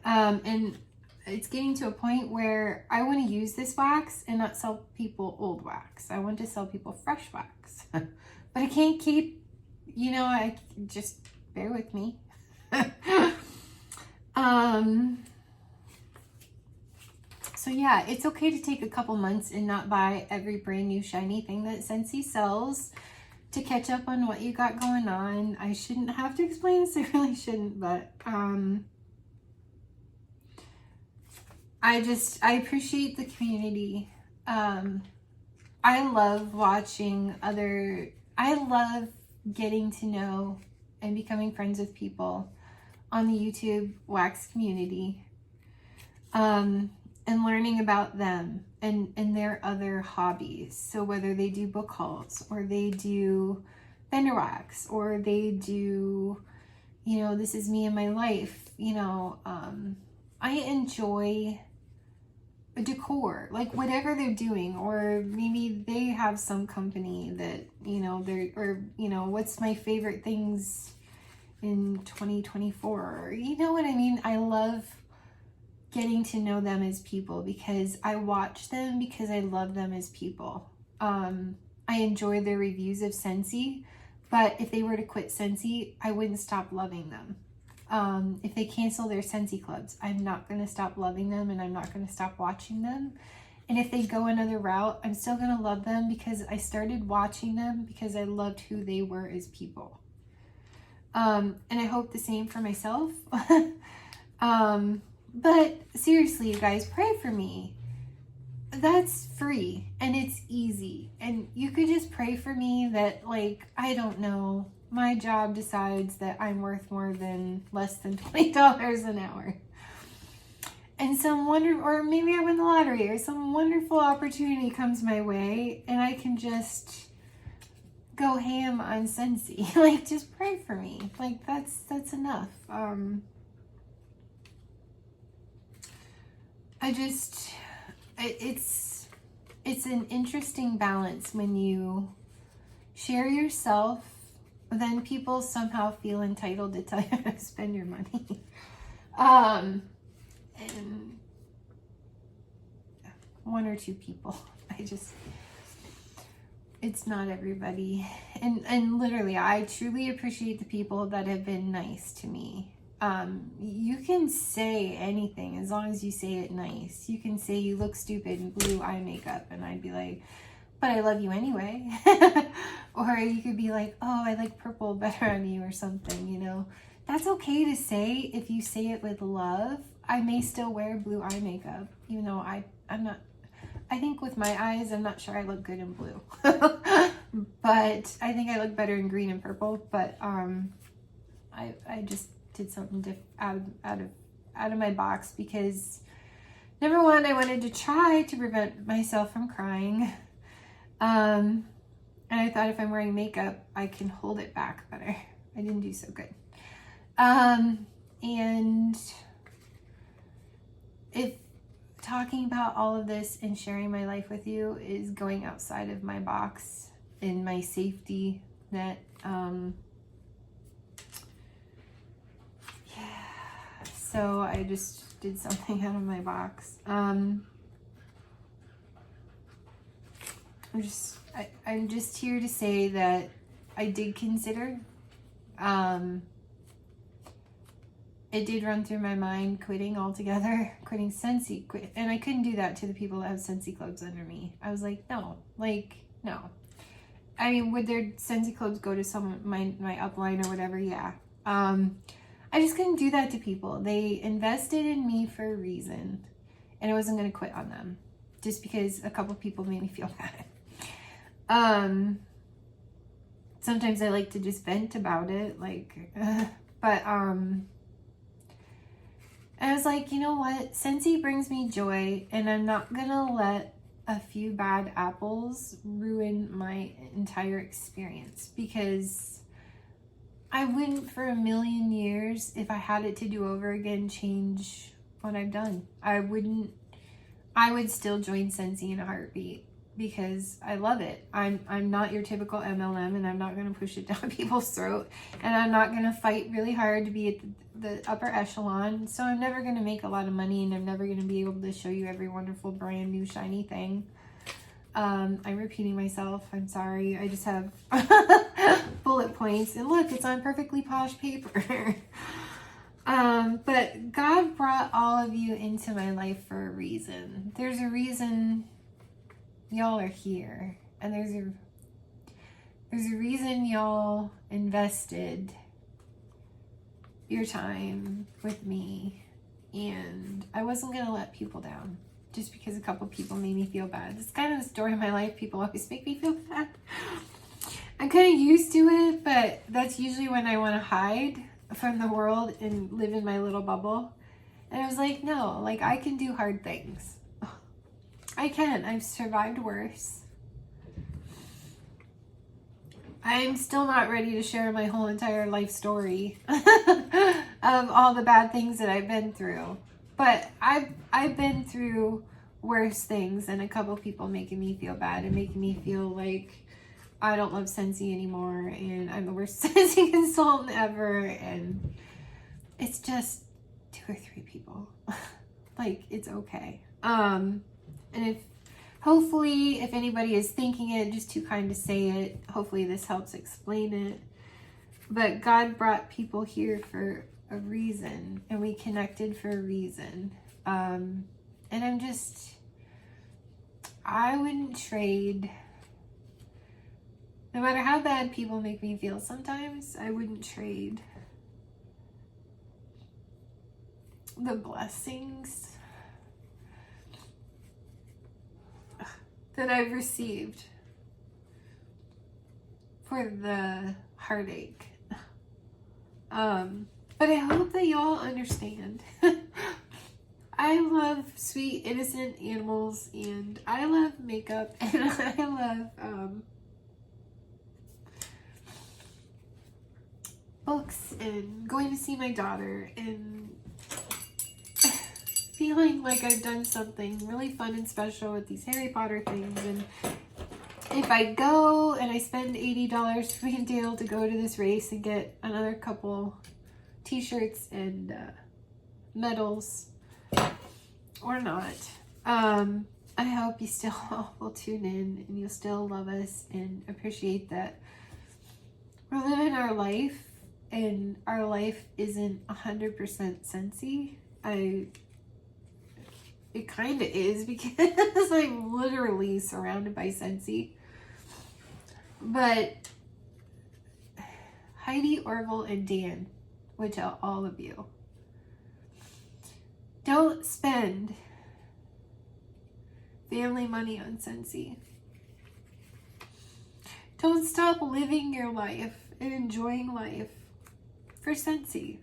And it's getting to a point where I want to use this wax and not sell people old wax. I want to sell people fresh wax. But I can't keep, you know, I just bear with me. So yeah, it's okay to take a couple months and not buy every brand new shiny thing that Scentsy sells to catch up on what you got going on. I shouldn't have to explain this, I really shouldn't, but I appreciate the community. I love watching I love getting to know and becoming friends with people on the YouTube wax community. And learning about them and their other hobbies. So whether they do book hauls, or they do vendor wax, or they do, you know, this is me and my life, you know, I enjoy decor, like whatever they're doing, or maybe they have some company that, you know, or, you know, what's my favorite things in 2024, or, you know what I mean? I love getting to know them as people, because I watch them because I love them as people. I enjoy their reviews of Scentsy, but if they were to quit Scentsy, I wouldn't stop loving them. If they cancel their Scentsy clubs, I'm not going to stop loving them, and I'm not going to stop watching them. And if they go another route, I'm still going to love them, because I started watching them because I loved who they were as people. And I hope the same for myself. But seriously, you guys, pray for me. that's free and it's easy. And you could just pray for me that, like, I don't know, my job decides that I'm worth more than less than $20 an hour. And or maybe I win the lottery or some wonderful opportunity comes my way and I can just go ham on Scentsy. Like, just pray for me. Like, that's enough. It's an interesting balance when you share yourself, then people somehow feel entitled to tell you how to spend your money. And one or two people. It's not everybody. And literally, I truly appreciate the people that have been nice to me. You can say anything as long as you say it nice. You can say you look stupid in blue eye makeup, and I'd be like, but I love you anyway. Or you could be like, oh, I like purple better on you or something, you know. That's okay to say if you say it with love. I may still wear blue eye makeup, even though I'm not, I think with my eyes, I'm not sure I look good in blue. But I think I look better in green and purple. But I just did something out of my box because, number one, I wanted to try to prevent myself from crying. And I thought if I'm wearing makeup, I can hold it back better. I didn't do so good. And if talking about all of this and sharing my life with you is going outside of my box in my safety net, so I just did something out of my box. I'm just here to say that I did consider, it did run through my mind quitting altogether, quitting Scentsy, and I couldn't do that to the people that have Scentsy clubs under me. I was like, no. I mean, would their Scentsy clubs go to my upline or whatever? Yeah. I just couldn't do that to people. They invested in me for a reason, and I wasn't going to quit on them just because a couple people made me feel bad. Sometimes I like to just vent about it, but I was like, you know what? Scentsy brings me joy, and I'm not going to let a few bad apples ruin my entire experience, because I wouldn't for a million years, if I had it to do over again, change what I've done. I would still join Scentsy in a heartbeat because I love it. I'm not your typical MLM, and I'm not going to push it down people's throat, and I'm not going to fight really hard to be at the upper echelon. So I'm never going to make a lot of money, and I'm never going to be able to show you every wonderful brand new shiny thing. I'm repeating myself. I'm sorry. I just have bullet points, and look, it's on perfectly posh paper. But God brought all of you into my life for a reason. There's a reason y'all are here, and there's a reason y'all invested your time with me, and I wasn't gonna let people down just because a couple people made me feel bad. It's kind of the story of my life. People always make me feel bad. I'm kind of used to it, but that's usually when I want to hide from the world and live in my little bubble. And I was like, no, like, I can do hard things. I can. I've survived worse. I'm still not ready to share my whole entire life story of all the bad things that I've been through. But I've been through worse things than a couple people making me feel bad and making me feel like I don't love Scentsy anymore and I'm the worst Scentsy consultant ever. And it's just 2 or 3 people. Like, it's okay. And hopefully, if anybody is thinking it, just too kind to say it, hopefully this helps explain it. But God brought people here for a reason, and we connected for a reason. And I wouldn't trade, no matter how bad people make me feel sometimes, I wouldn't trade the blessings that I've received for the heartache. But I hope that y'all understand. I love sweet, innocent animals, and I love makeup, and I love books, and going to see my daughter, and feeling like I've done something really fun and special with these Harry Potter things. And if I go and I spend $80 for me and Dale to go to this race and get another couple t-shirts and medals, or not, I hope you still will tune in and you'll still love us and appreciate that we're living our life, and our life isn't 100% Scentsy. It kind of is, because I'm literally surrounded by Scentsy. But Heidi, Orville, and Dan would tell all of you, don't spend family money on Scentsy. Don't stop living your life and enjoying life for Scentsy.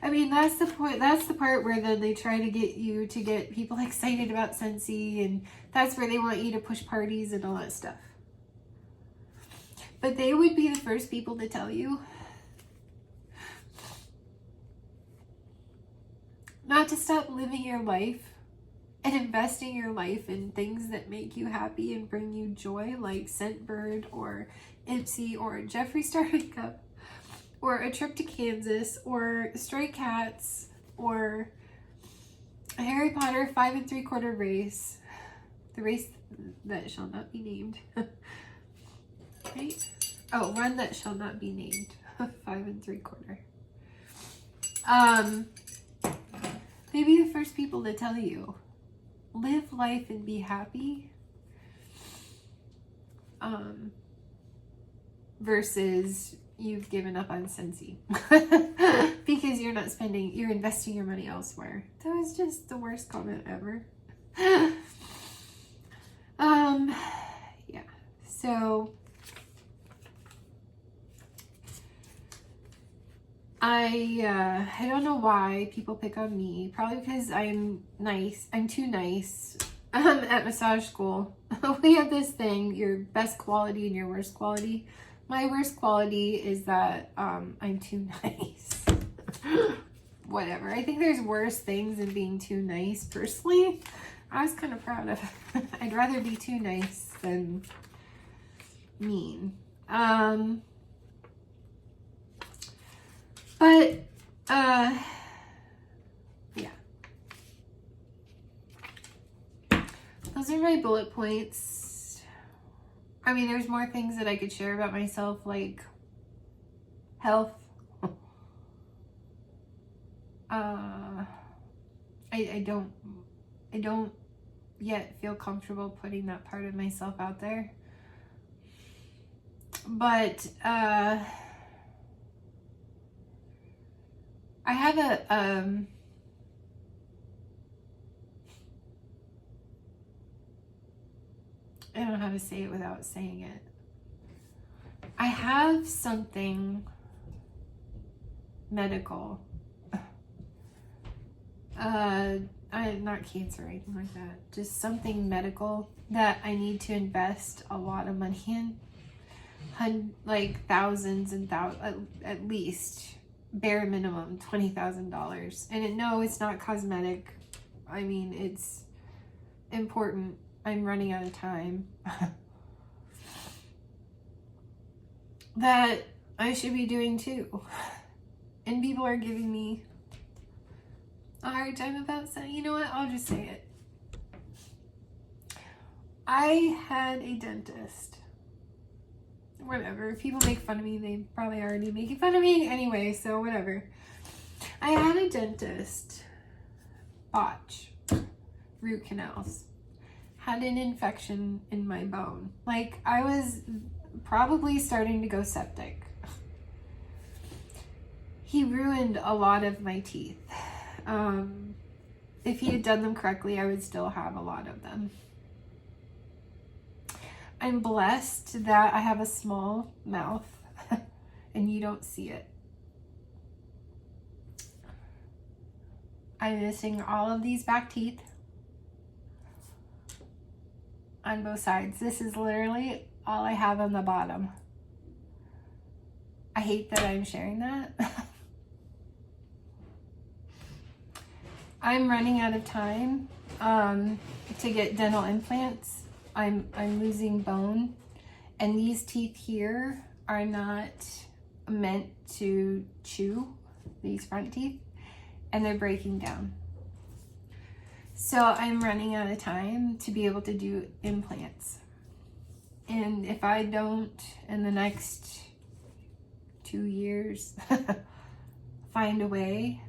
I mean, that's the point. That's the part where then they try to get you to get people excited about Scentsy, and that's where they want you to push parties and all that stuff. But they would be the first people to tell you not to stop living your life and investing your life in things that make you happy and bring you joy, like Scentbird or Ipsy or Jeffree Star Makeup, or a trip to Kansas, or Stray Cats, or a Harry Potter 5 3/4 race, the race that shall not be named. Right? Oh, run that shall not be named. 5 3/4. They'd be the first people to tell you, live life and be happy. Versus you've given up on Scentsy because you're not spending, you're investing your money elsewhere. That was just the worst comment ever. Yeah. So I don't know why people pick on me. Probably because I'm nice. I'm too nice. At massage school, we have this thing, your best quality and your worst quality. My worst quality is that I'm too nice. Whatever. I think there's worse things than being too nice, personally. I was kind of proud of it. I'd rather be too nice than mean. But, yeah. Those are my bullet points. I mean, there's more things that I could share about myself, like health. I don't yet feel comfortable putting that part of myself out there. But, I have a, I don't know how to say it without saying it. I have something medical. Not cancer or anything like that. Just something medical that I need to invest a lot of money in. Like thousands and thousands, at least, bare minimum, $20,000. And no, it's not cosmetic. I mean, it's important. I'm running out of time. That I should be doing too. And people are giving me a hard time about saying, you know what, I'll just say it. I had a dentist. Whatever. If people make fun of me, they probably already making fun of me anyway, so whatever. I had a dentist. Botch. Root canals. Had an infection in my bone. Like, I was probably starting to go septic. He ruined a lot of my teeth. If he had done them correctly, I would still have a lot of them. I'm blessed that I have a small mouth and you don't see it. I'm missing all of these back teeth on both sides. This is literally all I have on the bottom. I hate that I'm sharing that. I'm running out of time to get dental implants. I'm losing bone, and these teeth here are not meant to chew, these front teeth, and they're breaking down. So I'm running out of time to be able to do implants. And if I don't, in the next 2 years, find a way,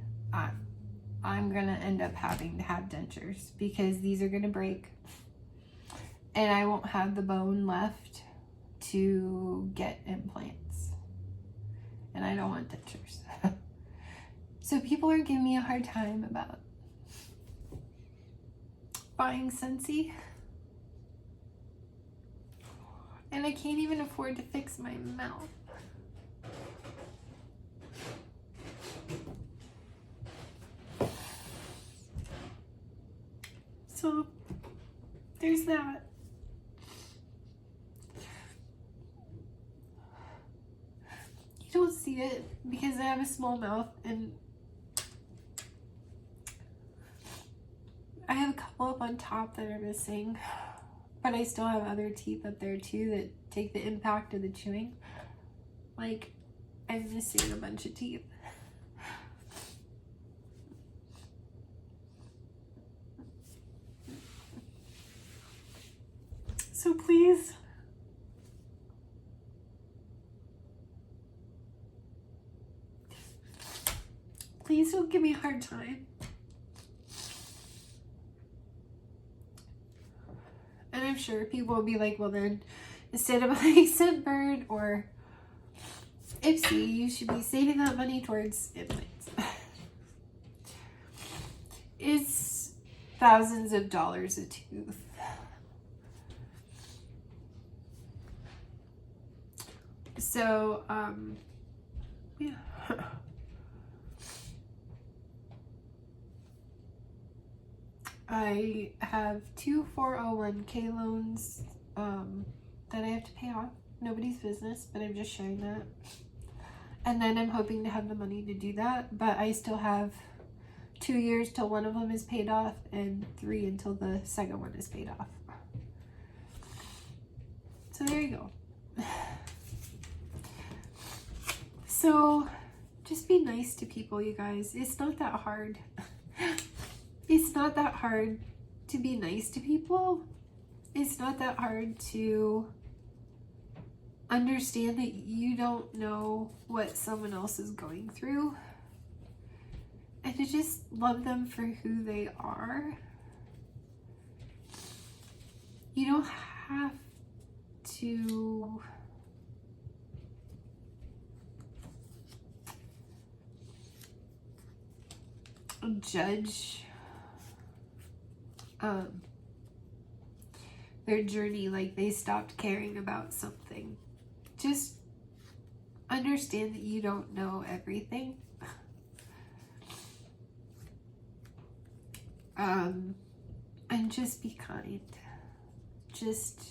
I'm gonna end up having to have dentures because these are gonna break and I won't have the bone left to get implants. And I don't want dentures. So people are giving me a hard time about buying Scentsy. And I can't even afford to fix my mouth. So there's that. You don't see it because I have a small mouth and I have a couple up on top that are missing, but I still have other teeth up there too that take the impact of the chewing. Like, I'm missing a bunch of teeth. So please, please don't give me a hard time. And I'm sure people will be like, well then, instead of buying Scentbird or Ipsy, you should be saving that money towards implants. It's thousands of dollars a tooth. So, yeah. I have 2 401k loans that I have to pay off. Nobody's business, but I'm just sharing that. And then I'm hoping to have the money to do that, but I still have 2 years till one of them is paid off and 3 until the second one is paid off. So there you go. So just be nice to people, you guys. It's not that hard. It's not that hard to be nice to people. It's not that hard to understand that you don't know what someone else is going through and to just love them for who they are. You don't have to judge their journey like they stopped caring about something. Just understand that you don't know everything. And just be kind. Just,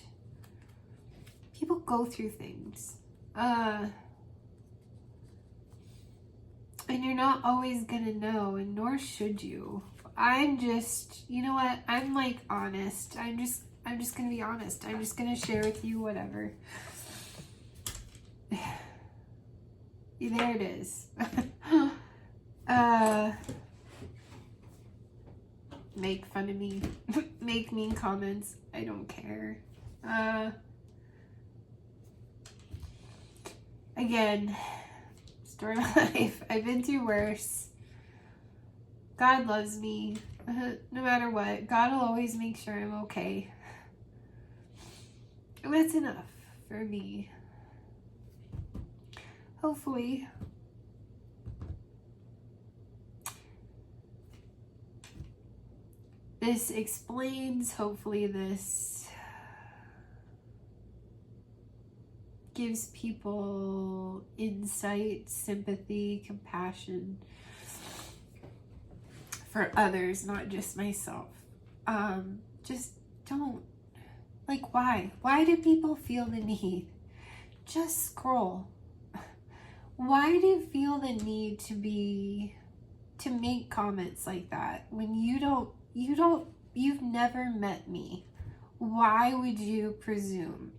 people go through things. And you're not always gonna know, and nor should you. I'm just, you know what? I'm like honest. I'm just gonna be honest. I'm just gonna share with you whatever. There it is. Make fun of me. Make mean comments. I don't care. Again, story of my life. I've been through worse. God loves me. No matter what. God will always make sure I'm okay. And that's enough for me. Hopefully. This explains, hopefully this gives people insight, sympathy, compassion for others, not just myself. Just don't, like, why do people feel the need? Just scroll. Why do you feel the need to make comments like that when you've never met me? Why would you presume?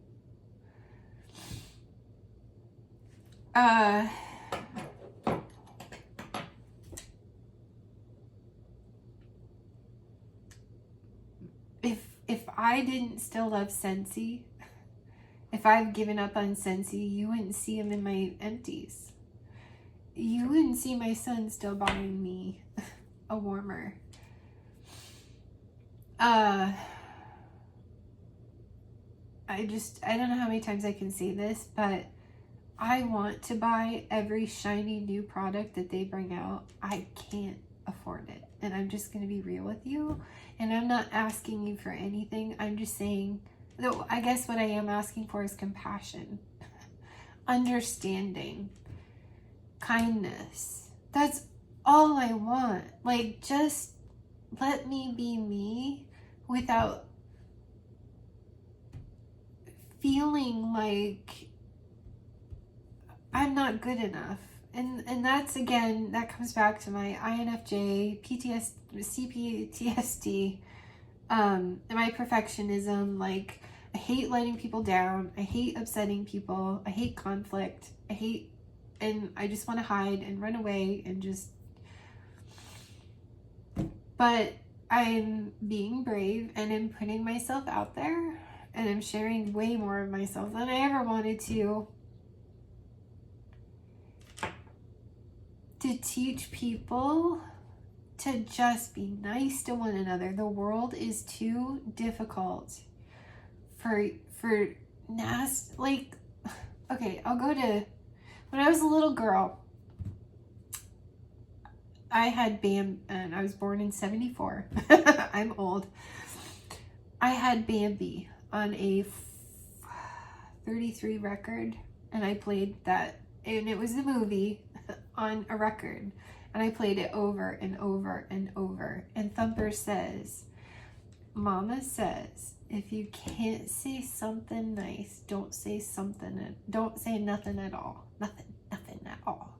If I didn't still love Scentsy, if I've given up on Scentsy, you wouldn't see him in my empties. You wouldn't see my son still buying me a warmer. I don't know how many times I can say this, but I want to buy every shiny new product that they bring out. I can't afford it. And I'm just going to be real with you. And I'm not asking you for anything. I'm just saying, though, I guess what I am asking for is compassion, understanding, kindness. That's all I want. Like, just let me be me without feeling like I'm not good enough. And that's, again, that comes back to my INFJ, CPTSD, and my perfectionism. Like, I hate letting people down. I hate upsetting people. I hate conflict. And I just want to hide and run away and just, but I'm being brave and I'm putting myself out there and I'm sharing way more of myself than I ever wanted to teach people to just be nice to one another. The world is too difficult for nasty, like, okay, I'll go to, when I was a little girl, I had and I was born in 74. I'm old. I had Bambi on a 33 record, and I played that, and it was the movie on a record, and I played it over and over and over. And Thumper says, Mama says, if you can't say something nice, don't say nothing at all. Nothing at all.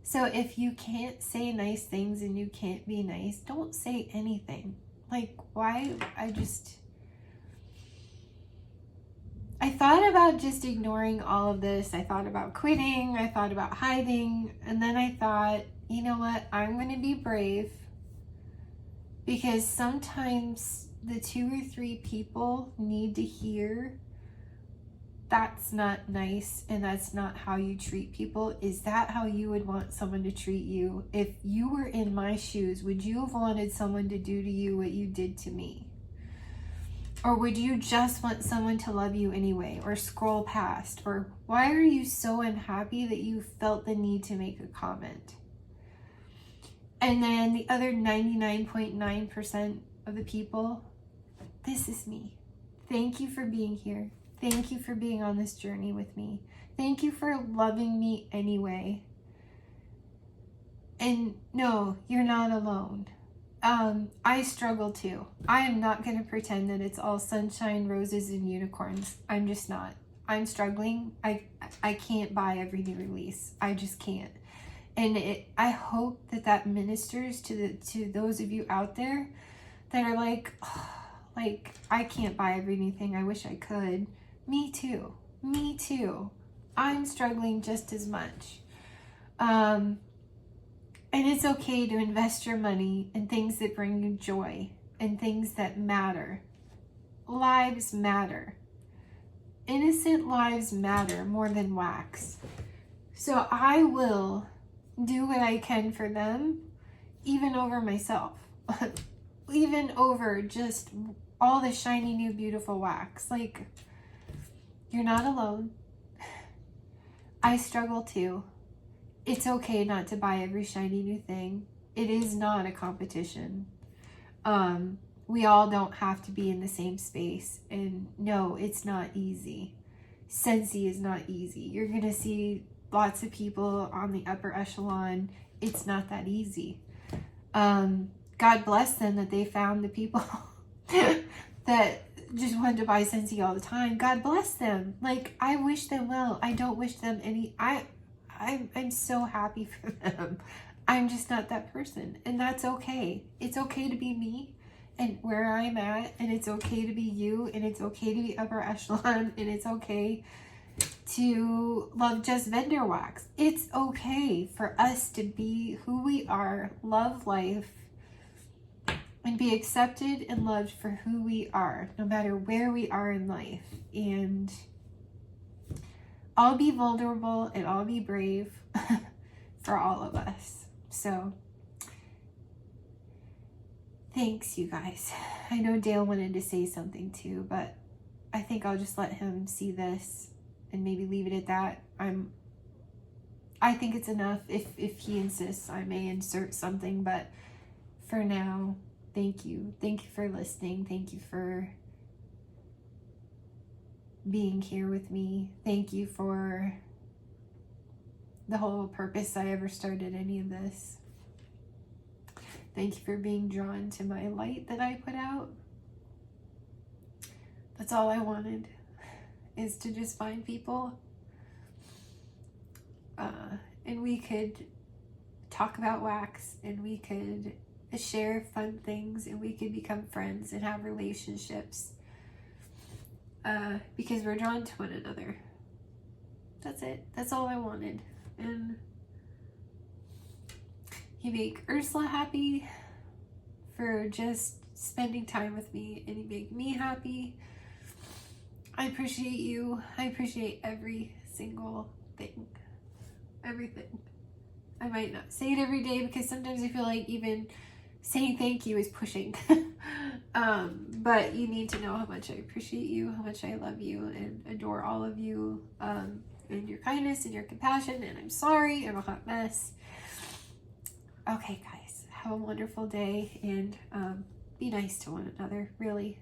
So if you can't say nice things and you can't be nice, don't say anything. Like, why? I thought about just ignoring all of this. I thought about quitting. I thought about hiding. And then I thought, you know what? I'm going to be brave, because sometimes the 2 or 3 people need to hear that's not nice and that's not how you treat people. Is that how you would want someone to treat you? If you were in my shoes, would you have wanted someone to do to you what you did to me? Or would you just want someone to love you anyway, or scroll past? Or why are you so unhappy that you felt the need to make a comment? And then the other 99.9% of the people, this is me. Thank you for being here. Thank you for being on this journey with me. Thank you for loving me anyway. And no, you're not alone. I struggle too. I am not going to pretend that it's all sunshine, roses, and unicorns. I'm just not. I'm struggling. I can't buy every new release. I just can't. And I hope that ministers to those of you out there that are like, oh, like, I can't buy every new thing. I wish I could. Me too. Me too. I'm struggling just as much. And it's okay to invest your money in things that bring you joy and things that matter. Lives matter. Innocent lives matter more than wax. So I will do what I can for them, even over myself. Even over just all the shiny, new, beautiful wax. Like, you're not alone. I struggle too. It's okay not to buy every shiny new thing. It is not a competition. We all don't have to be in the same space. And no, it's not easy. Scentsy is not easy. You're going to see lots of people on the upper echelon. It's not that easy. God bless them that they found the people that just wanted to buy Scentsy all the time. God bless them. Like, I wish them well. I don't wish them any, I'm so happy for them. I'm just not that person, and that's okay. It's okay to be me and where I'm at, and it's okay to be you, and it's okay to be upper echelon, and it's okay to love just vendor wax. It's okay for us to be who we are, love life, and be accepted and loved for who we are, no matter where we are in life. And I'll be vulnerable and I'll be brave for all of us. So thanks, you guys. I know Dale wanted to say something too, but I think I'll just let him see this and maybe leave it at that. I think it's enough. If he insists, I may insert something, but for now, thank you. Thank you for listening. Thank you for being here with me. Thank you for the whole purpose I ever started any of this. Thank you for being drawn to my light that I put out. That's all I wanted, is to just find people and we could talk about wax, and we could share fun things, and we could become friends and have relationships because we're drawn to one another. That's it. That's all I wanted. And you make Ursula happy for just spending time with me, and you make me happy. I appreciate you. I appreciate every single thing. Everything. I might not say it every day because sometimes I feel like even saying thank you is pushing. But you need to know how much I appreciate you, how much I love you and adore all of you, and your kindness and your compassion. And I'm sorry, I'm a hot mess. Okay, guys, have a wonderful day, and be nice to one another, really.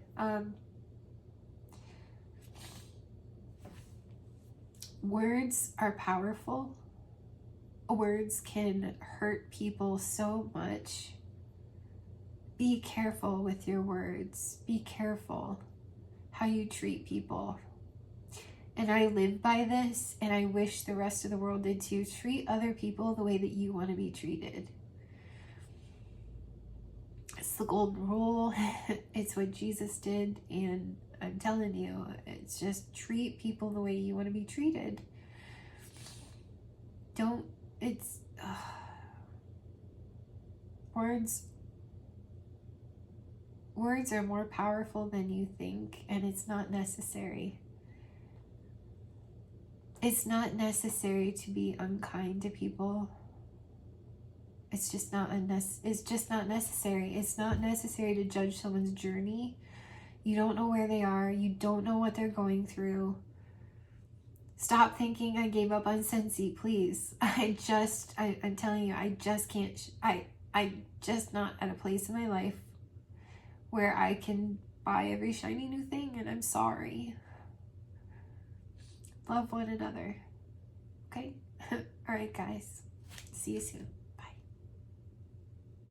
Words are powerful. Words can hurt people so much. Be careful with your words. Be careful how you treat people. And I live by this, and I wish the rest of the world did too. Treat other people the way that you want to be treated. It's the golden rule. It's what Jesus did, and I'm telling you, it's just treat people the way you want to be treated. Words are more powerful than you think, and it's not necessary. It's not necessary to be unkind to people. It's just not necessary. It's not necessary to judge someone's journey. You don't know where they are. You don't know what they're going through. Stop thinking I gave up on Scentsy, please. I'm telling you, I just can't. I'm just not at a place in my life where I can buy every shiny new thing, and I'm sorry. Love one another. Okay? All right, guys. See you soon.